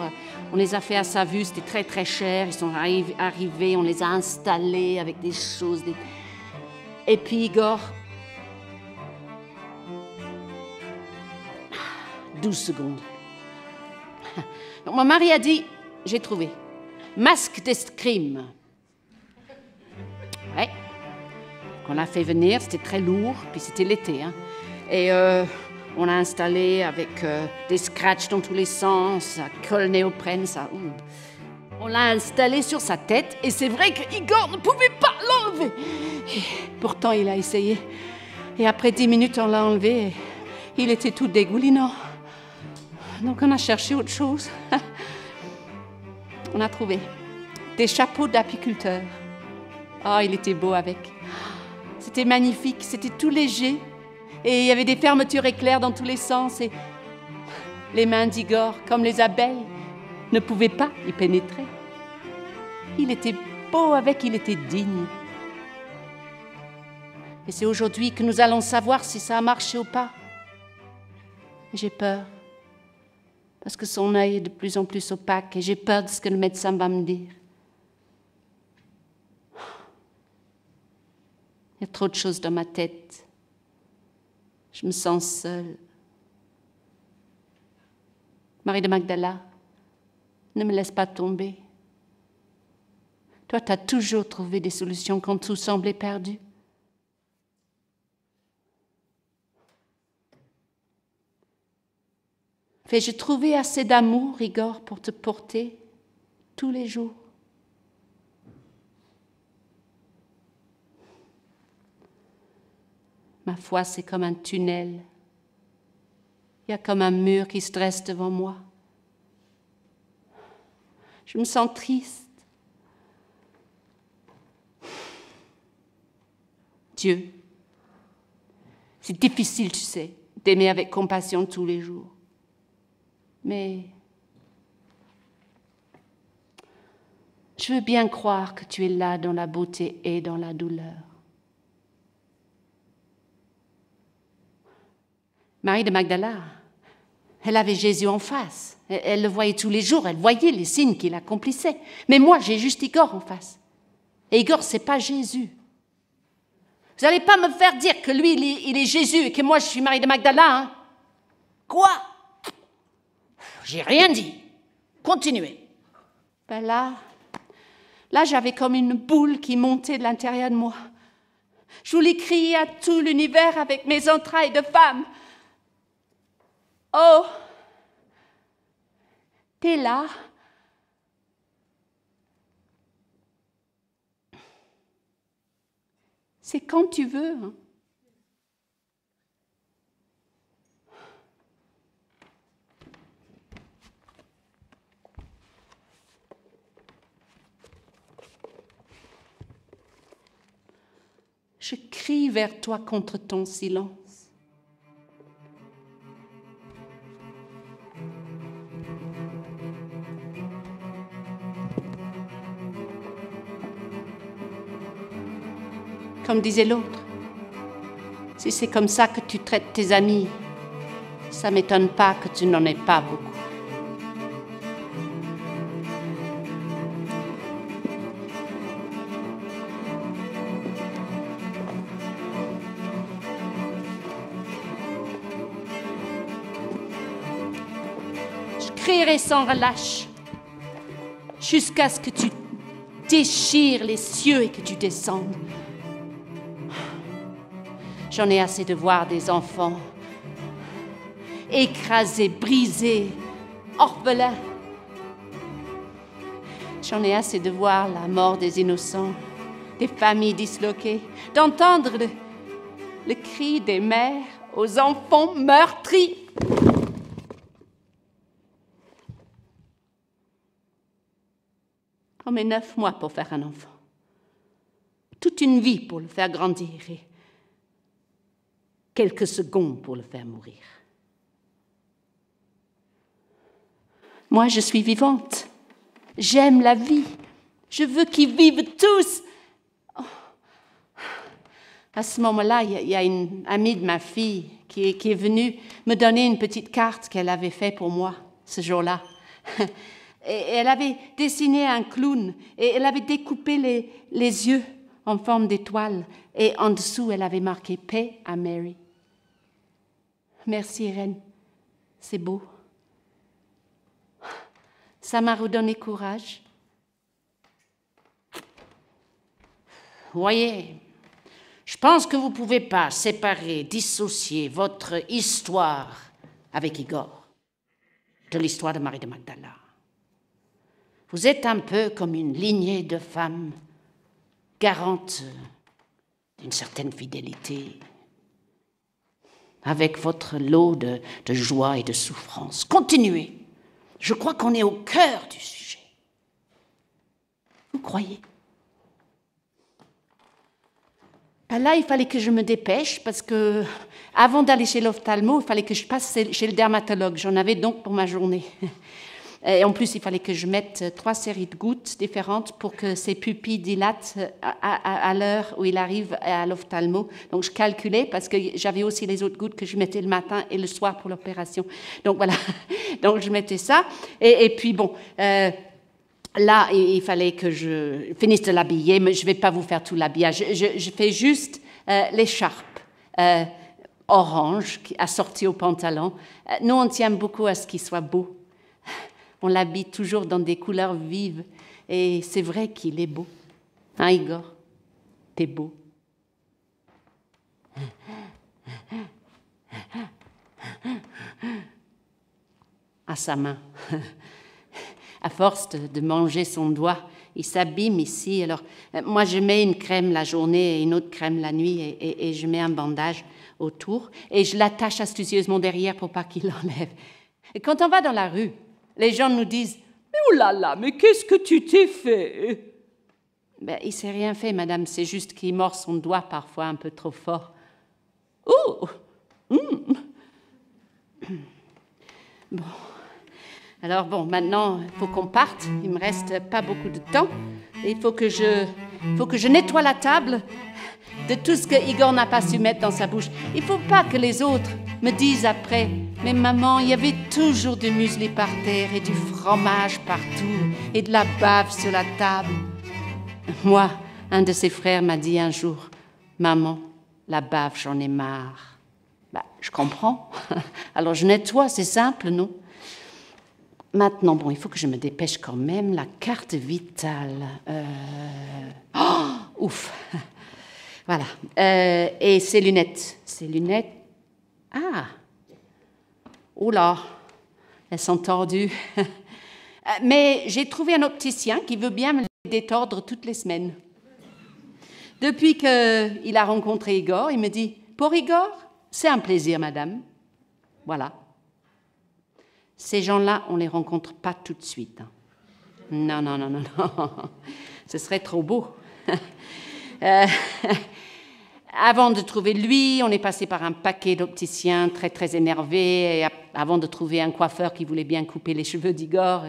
On les a fait à sa vue, c'était très, très cher. Ils sont arrivés, on les a installés avec des choses. Et puis, Igor, 12 secondes. Donc, mon mari a dit, j'ai trouvé. Masque d'escrime. Ouais. On l'a fait venir, c'était très lourd, puis c'était l'été. Hein. Et on l'a installé avec des scratchs dans tous les sens, un col néoprène, ça. On l'a installé sur sa tête, et c'est vrai que Igor ne pouvait pas l'enlever. Et pourtant, il a essayé. Et après 10 minutes, on l'a enlevé, et il était tout dégoulinant. Donc, on a cherché autre chose. On a trouvé des chapeaux d'apiculteurs. Oh, il était beau avec. C'était magnifique, c'était tout léger. Et il y avait des fermetures éclairs dans tous les sens. Et les mains d'Igor, comme les abeilles, ne pouvaient pas y pénétrer. Il était beau avec, il était digne. Et c'est aujourd'hui que nous allons savoir si ça a marché ou pas. J'ai peur. Parce que son œil est de plus en plus opaque et j'ai peur de ce que le médecin va me dire. Il y a trop de choses dans ma tête. Je me sens seule. Marie de Magdala, ne me laisse pas tomber. Toi, tu as toujours trouvé des solutions quand tout semblait perdu. Fais-je trouver assez d'amour, Igor, pour te porter tous les jours? Ma foi, c'est comme un tunnel. Il y a comme un mur qui se dresse devant moi. Je me sens triste. Dieu, c'est difficile, tu sais, d'aimer avec compassion tous les jours. Mais je veux bien croire que tu es là dans la beauté et dans la douleur. Marie de Magdala, elle avait Jésus en face. Elle le voyait tous les jours, elle voyait les signes qu'il accomplissait. Mais moi, j'ai juste Igor en face. Et Igor, c'est pas Jésus. Vous n'allez pas me faire dire que lui, il est Jésus et que moi, je suis Marie de Magdala, hein? Quoi? J'ai rien dit. Continuez. Ben là, j'avais comme une boule qui montait de l'intérieur de moi. Je voulais crier à tout l'univers avec mes entrailles de femme. Oh, t'es là. C'est quand tu veux. Hein. Je crie vers toi contre ton silence. Comme disait l'autre, si c'est comme ça que tu traites tes amis, ça ne m'étonne pas que tu n'en aies pas beaucoup. Je crierai sans relâche jusqu'à ce que tu déchires les cieux et que tu descendes. J'en ai assez de voir des enfants écrasés, brisés, orphelins. J'en ai assez de voir la mort des innocents, des familles disloquées, d'entendre le cri des mères aux enfants meurtris. On met 9 mois pour faire un enfant, toute une vie pour le faire grandir et quelques secondes pour le faire mourir. Moi, je suis vivante. J'aime la vie. Je veux qu'ils vivent tous. Oh. À ce moment-là, il y a une amie de ma fille qui est venue me donner une petite carte qu'elle avait faite pour moi ce jour-là. Et elle avait dessiné un clown et elle avait découpé les yeux en forme d'étoile. Et en dessous, elle avait marqué « Paix à Mary ». Merci, Irène. C'est beau. Ça m'a redonné courage. Voyez, je pense que vous ne pouvez pas séparer, dissocier votre histoire avec Igor de l'histoire de Marie de Magdala. Vous êtes un peu comme une lignée de femmes garantes d'une certaine fidélité, avec votre lot de joie et de souffrance. Continuez. Je crois qu'on est au cœur du sujet. Vous croyez? Ben là, il fallait que je me dépêche parce que, avant d'aller chez l'ophtalmo, il fallait que je passe chez le dermatologue. J'en avais donc pour ma journée. Et en plus, il fallait que je mette 3 séries de gouttes différentes pour que ses pupilles dilatent à l'heure où il arrive à l'ophtalmo. Donc, je calculais parce que j'avais aussi les autres gouttes que je mettais le matin et le soir pour l'opération. Donc, voilà. Donc, je mettais ça. Et puis, bon, là, il fallait que je finisse de l'habiller, mais je ne vais pas vous faire tout l'habillage. Je fais juste l'écharpe orange assortie au pantalon. Nous, on tient beaucoup à ce qu'il soit beau. On l'habille toujours dans des couleurs vives. Et c'est vrai qu'il est beau. Hein, Igor? T'es beau. À sa main. À force de manger son doigt, il s'abîme ici. Alors, moi, je mets une crème la journée et une autre crème la nuit et je mets un bandage autour et je l'attache astucieusement derrière pour pas qu'il l'enlève. Et quand on va dans la rue, les gens nous disent « Mais oh là là, mais qu'est-ce que tu t'es fait ?» Ben, il s'est rien fait, madame, c'est juste qu'il mord son doigt parfois un peu trop fort. « Oh Bon. Alors bon, maintenant, il faut qu'on parte. Il me reste pas beaucoup de temps. Et il faut que je nettoie la table de tout ce que Igor n'a pas su mettre dans sa bouche. Il faut pas que les autres me disent après « Mais maman, il y avait toujours du muesli par terre et du fromage partout et de la bave sur la table. » Moi, un de ses frères m'a dit un jour « Maman, la bave, j'en ai marre. » Ben, je comprends. Alors je nettoie, c'est simple, non? Maintenant, bon, il faut que je me dépêche quand même. La carte vitale. Oh, ouf. Voilà. Et ses lunettes. Ses lunettes. Ah. Oh là. Elles sont tordues. Mais j'ai trouvé un opticien qui veut bien me les détordre toutes les semaines. Depuis qu'il a rencontré Igor, il me dit « Pour Igor, c'est un plaisir, madame. » Voilà. Ces gens-là, on ne les rencontre pas tout de suite. Non, non, non, non, non. Ce serait trop beau. Avant de trouver lui, on est passé par un paquet d'opticiens très, très énervés. Et avant de trouver un coiffeur qui voulait bien couper les cheveux d'Igor,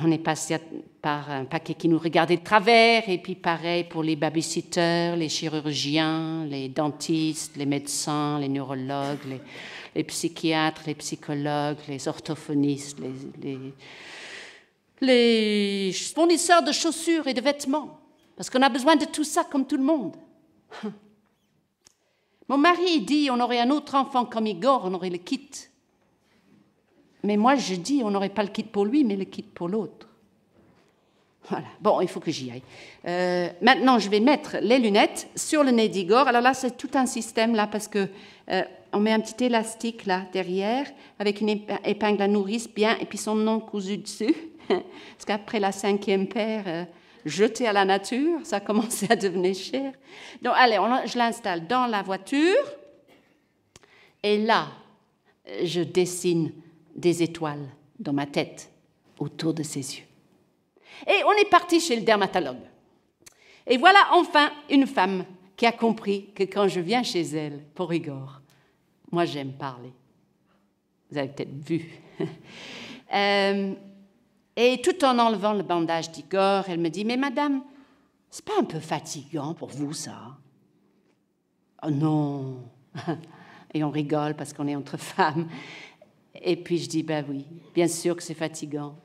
on est passé par un paquet qui nous regardait de travers. Et puis pareil pour les babysitters, les chirurgiens, les dentistes, les médecins, les neurologues, les psychiatres, les psychologues, les orthophonistes, les fournisseurs de chaussures et de vêtements. Parce qu'on a besoin de tout ça comme tout le monde. Mon mari dit on aurait un autre enfant comme Igor, on aurait le kit. Mais moi, je dis on n'aurait pas le kit pour lui, mais le kit pour l'autre. Voilà. Bon, il faut que j'y aille. Maintenant, je vais mettre les lunettes sur le nez d'Igor. Alors là, c'est tout un système, là, parce que on met un petit élastique, là, derrière, avec une épingle à nourrice, bien, et puis son nom cousu dessus. Parce qu'après la 5e paire, jetée à la nature, ça commençait à devenir cher. Donc, allez, je l'installe dans la voiture. Et là, je dessine des étoiles dans ma tête, autour de ses yeux. Et on est parti chez le dermatologue. Et voilà enfin une femme qui a compris que quand je viens chez elle, pour Igor, moi j'aime parler. Vous avez peut-être vu. Et tout en enlevant le bandage d'Igor, elle me dit « Mais madame, c'est pas un peu fatigant pour vous, ça ?»« Oh non !» Et on rigole parce qu'on est entre femmes. Et puis je dis « Ben oui, bien sûr que c'est fatigant.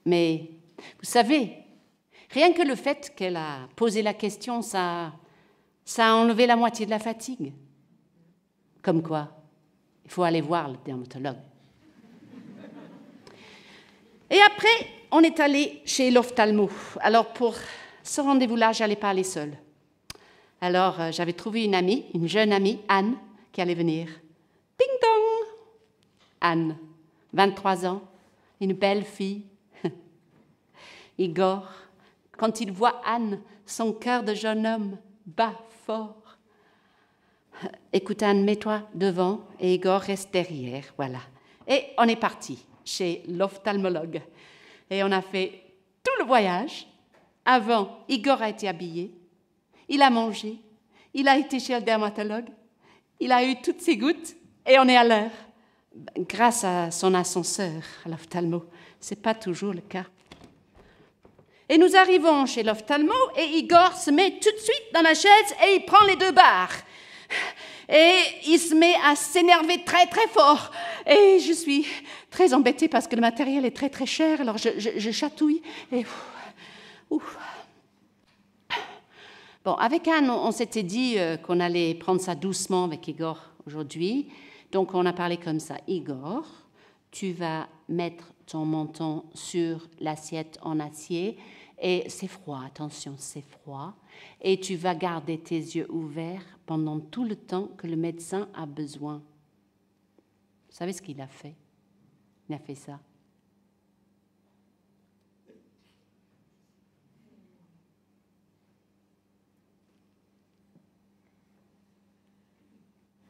Mais vous savez, rien que le fait qu'elle a posé la question, ça a enlevé la moitié de la fatigue. Comme quoi, il faut aller voir le dermatologue. » Et après, on est allé chez l'ophtalmo. Alors, pour ce rendez-vous-là, je n'allais pas aller seule. Alors, j'avais trouvé une amie, une jeune amie, Anne, qui allait venir. Ding dong! Anne, 23 ans, une belle fille. Igor, quand il voit Anne, son cœur de jeune homme bat fort. Écoute, Anne, mets-toi devant et Igor reste derrière, voilà. Et on est parti chez l'ophtalmologue. Et on a fait tout le voyage. Avant, Igor a été habillé, il a mangé, il a été chez le dermatologue, il a eu toutes ses gouttes et on est à l'heure. Grâce à son ascenseur, à l'ophtalmo. Ce n'est pas toujours le cas. Et nous arrivons chez l'ophtalmo et Igor se met tout de suite dans la chaise et il prend les 2 barres. Et il se met à s'énerver très très fort. Et je suis très embêtée parce que le matériel est très très cher. Alors je chatouille et... Ouf. Bon, avec Anne, on s'était dit qu'on allait prendre ça doucement avec Igor aujourd'hui. Donc, on a parlé comme ça. Igor, tu vas mettre ton menton sur l'assiette en acier. Et c'est froid, attention, c'est froid. Et tu vas garder tes yeux ouverts pendant tout le temps que le médecin a besoin. Vous savez ce qu'il a fait? Il a fait ça.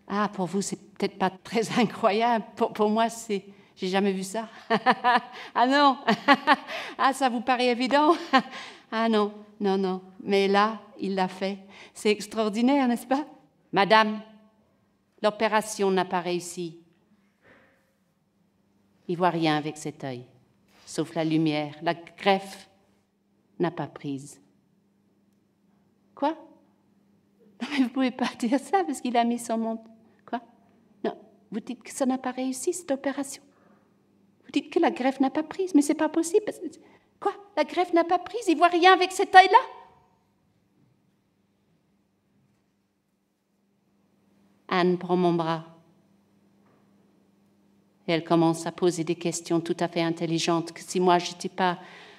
Ah, pour vous, c'est peut-être pas très incroyable. Pour moi, c'est... J'ai jamais vu ça. Ah non. Ah, ça vous paraît évident? Ah non, non, non. Mais là, il l'a fait. C'est extraordinaire, n'est-ce pas? Madame, l'opération n'a pas réussi. Il ne voit rien avec cet œil, sauf la lumière. La greffe n'a pas prise. Quoi? Non, mais vous ne pouvez pas dire ça parce qu'il a mis son menton. Quoi? Non, vous dites que ça n'a pas réussi, cette opération. Vous dites que la greffe n'a pas prise, mais ce n'est pas possible. Parce que... Quoi? La greffe n'a pas prise? Il ne voit rien avec cet œil-là? Anne prend mon bras. Et elle commence à poser des questions tout à fait intelligentes, que si moi, je n'étais pas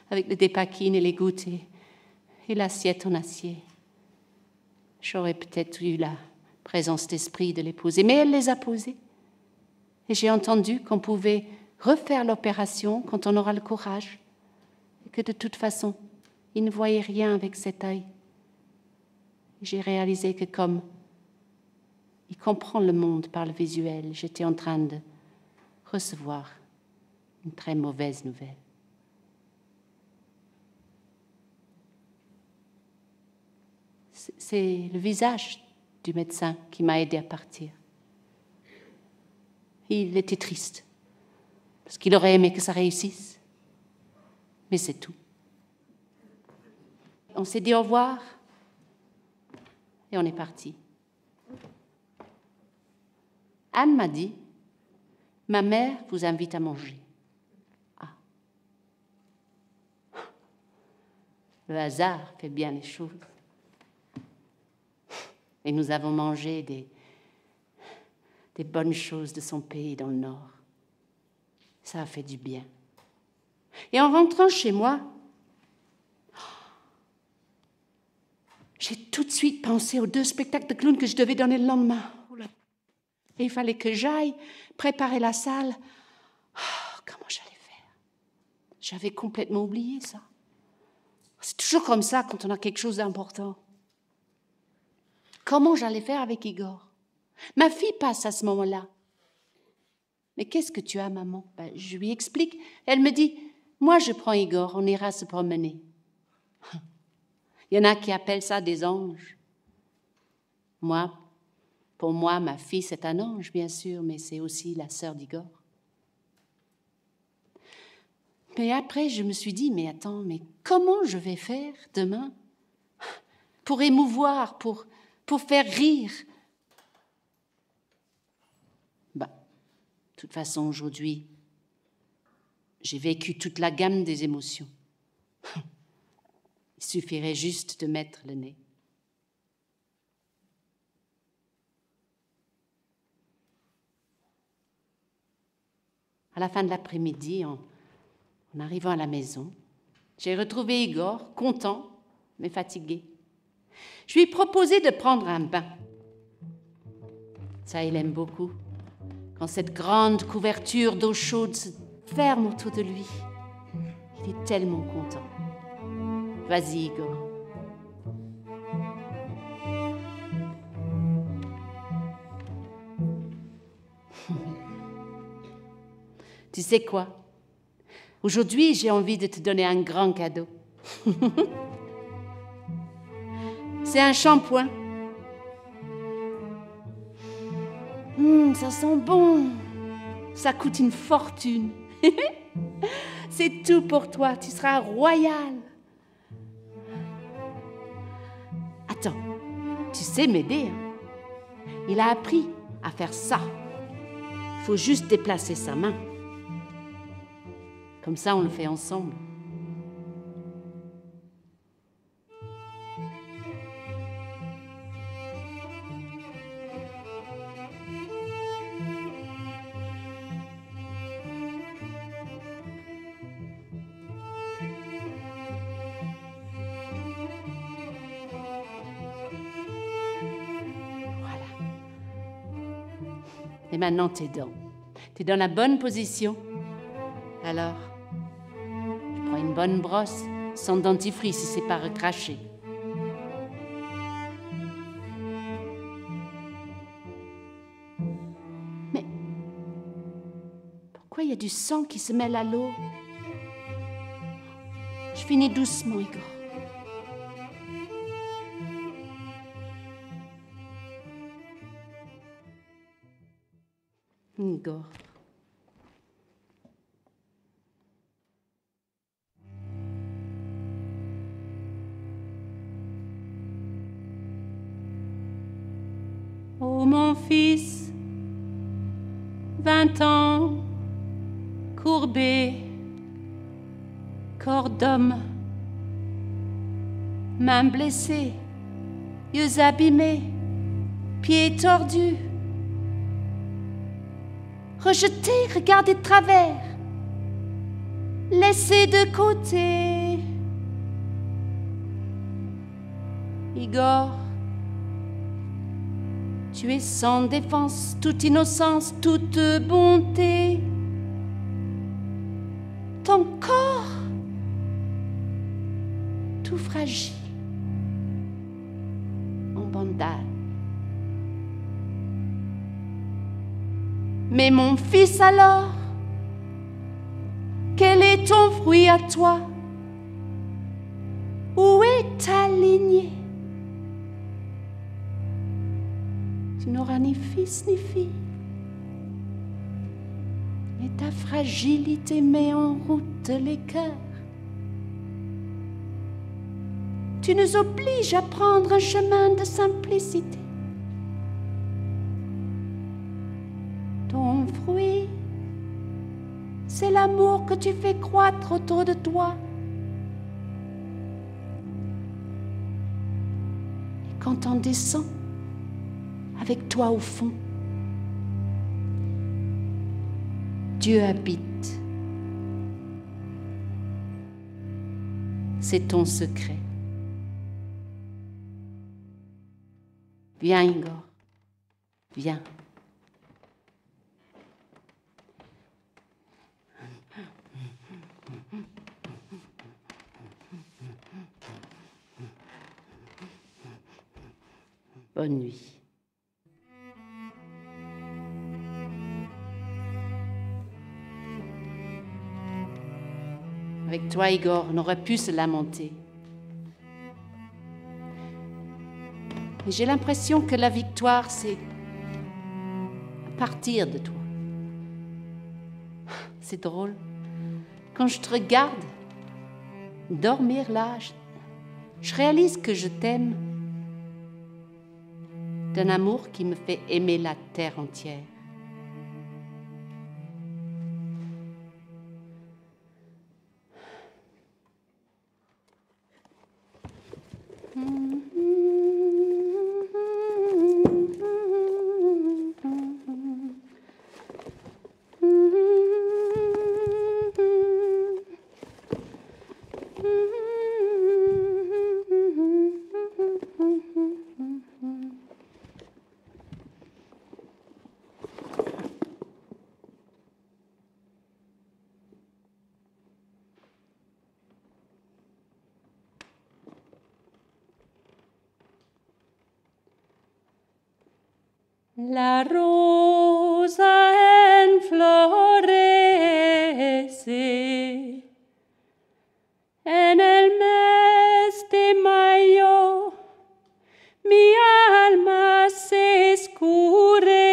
avec le dépakine et les gouttes et l'assiette en acier, j'aurais peut-être eu la présence d'esprit de les poser. Mais elle les a posées. Et j'ai entendu qu'on pouvait refaire l'opération quand on aura le courage. Et que de toute façon, il ne voyait rien avec cet œil. J'ai réalisé que comme il comprend le monde par le visuel, j'étais en train de recevoir une très mauvaise nouvelle. C'est le visage du médecin qui m'a aidé à partir. Il était triste, parce qu'il aurait aimé que ça réussisse. Mais c'est tout. On s'est dit au revoir et on est parti. Anne m'a dit, ma mère vous invite à manger. Ah. Le hasard fait bien les choses. Et nous avons mangé des bonnes choses de son pays dans le Nord. Ça a fait du bien. Et en rentrant chez moi, j'ai tout de suite pensé aux 2 spectacles de clown que je devais donner le lendemain. Et il fallait que j'aille préparer la salle. Oh, comment j'allais faire? J'avais complètement oublié ça. C'est toujours comme ça quand on a quelque chose d'important. Comment j'allais faire avec Igor? Ma fille passe à ce moment-là. Mais qu'est-ce que tu as, maman? Ben, je lui explique. Elle me dit, moi je prends Igor, on ira se promener. Il y en a qui appellent ça des anges. Pour moi, ma fille, c'est un ange, bien sûr, mais c'est aussi la sœur d'Igor. Mais après, je me suis dit, mais attends, mais comment je vais faire demain pour émouvoir, pour faire rire? De toute façon, aujourd'hui, j'ai vécu toute la gamme des émotions. Il suffirait juste de mettre le nez. À la fin de l'après-midi, en arrivant à la maison, j'ai retrouvé Igor, content, mais fatigué. Je lui ai proposé de prendre un bain. Ça, il aime beaucoup. Quand cette grande couverture d'eau chaude se ferme autour de lui, il est tellement content. Vas-y, Igor. Tu sais quoi? Aujourd'hui, j'ai envie de te donner un grand cadeau. C'est un shampoing. Ça sent bon. Ça coûte une fortune. C'est tout pour toi. Tu seras royal. Attends, tu sais m'aider, hein? Il a appris à faire ça. Il faut juste déplacer sa main. Comme ça, on le fait ensemble. Et maintenant, t'es dans la bonne position. Alors, je prends une bonne brosse, sans dentifrice si c'est pas recraché. Mais pourquoi il y a du sang qui se mêle à l'eau? Je finis doucement, Igor. Igor. Oh mon fils, 20 ans, courbé, corps d'homme, mains blessées, yeux abîmés, pieds tordus, rejeté, regardé de travers, laissé de côté. Igor, tu es sans défense, toute innocence, toute bonté. Ton corps, tout fragile, en bandage. Mais mon fils alors, quel est ton fruit à toi? Où est ta lignée? Tu n'auras ni fils ni fille. Et ta fragilité met en route les cœurs. Tu nous obliges à prendre un chemin de simplicité. Ton fruit, c'est l'amour que tu fais croître autour de toi. Et quand on descend, avec toi au fond, Dieu habite. C'est ton secret. Viens, Igor. Viens. Bonne nuit. Avec toi, Igor, on aurait pu se lamenter. Mais j'ai l'impression que la victoire, c'est à partir de toi. C'est drôle. Quand je te regarde dormir là, je réalise que je t'aime d'un amour qui me fait aimer la terre entière. La rosa en florece en el mes de mayo, mi alma se escurece,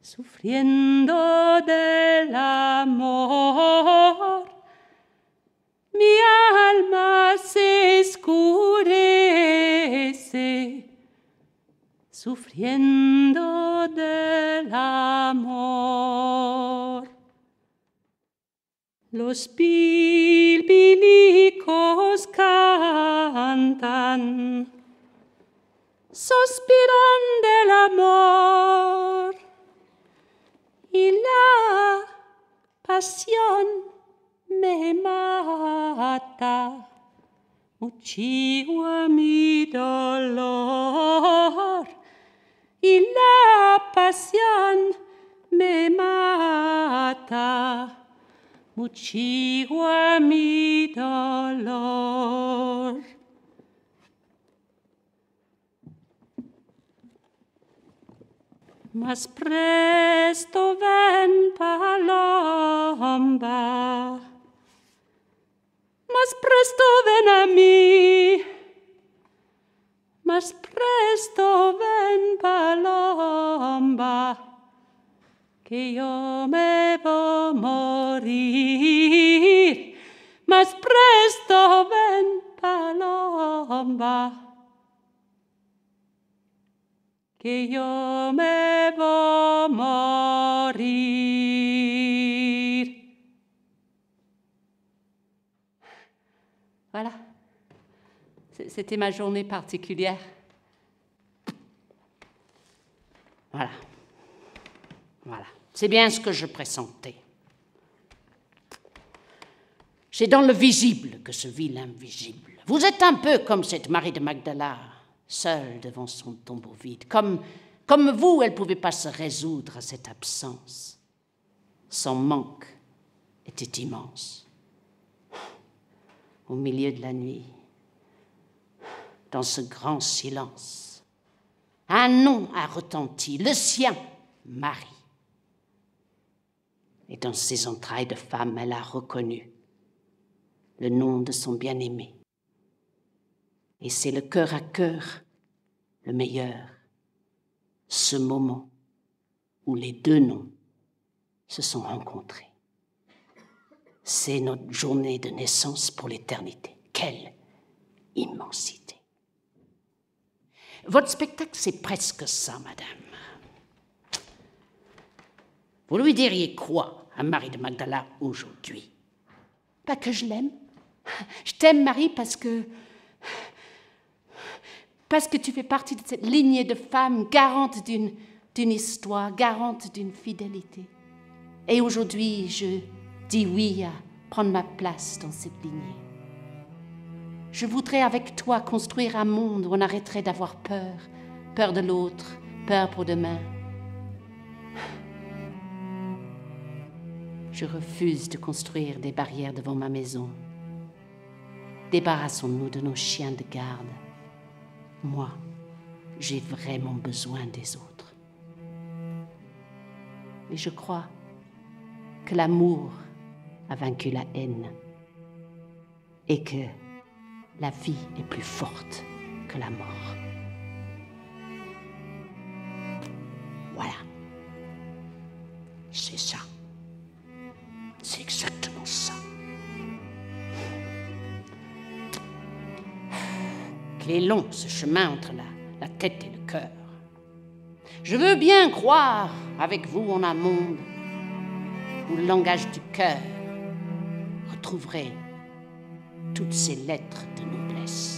sufriendo del amor. Mi alma se escurece, sufriendo del amor. Los bilbilicos cantan, suspiran del amor, y la pasión me mata, muchísimo mi dolor. Y la pasión me mata, muchigua mi dolor. Mas presto ven palomba, mas presto ven a mí, mas presto ven palomba, que yo me voy a morir. Mas presto ven palomba, que yo me voy a morir. Voilà. C'était ma journée particulière. Voilà. Voilà. C'est bien ce que je pressentais. C'est dans le visible que se vit l'invisible. Vous êtes un peu comme cette Marie de Magdala, seule devant son tombeau vide. Comme vous, elle ne pouvait pas se résoudre à cette absence. Son manque était immense. Au milieu de la nuit, dans ce grand silence, un nom a retenti, le sien, Marie. Et dans ses entrailles de femme, elle a reconnu le nom de son bien-aimé. Et c'est le cœur à cœur, le meilleur, ce moment où les deux noms se sont rencontrés. C'est notre journée de naissance pour l'éternité. Quelle immensité! Votre spectacle, c'est presque ça, madame. Vous lui diriez quoi à Marie de Magdala aujourd'hui? Pas que je l'aime. Je t'aime, Marie, parce que tu fais partie de cette lignée de femmes garantes d'une histoire, garantes d'une fidélité. Et aujourd'hui, je dis oui à prendre ma place dans cette lignée. Je voudrais avec toi construire un monde où on arrêterait d'avoir peur, peur de l'autre, peur pour demain. Je refuse de construire des barrières devant ma maison. Débarrassons-nous de nos chiens de garde. Moi, j'ai vraiment besoin des autres. Et je crois que l'amour a vaincu la haine et que la vie est plus forte que la mort. Voilà. C'est ça. C'est exactement ça. Il est long, ce chemin entre la tête et le cœur. Je veux bien croire avec vous en un monde où le langage du cœur retrouverait toutes ces lettres de noblesse.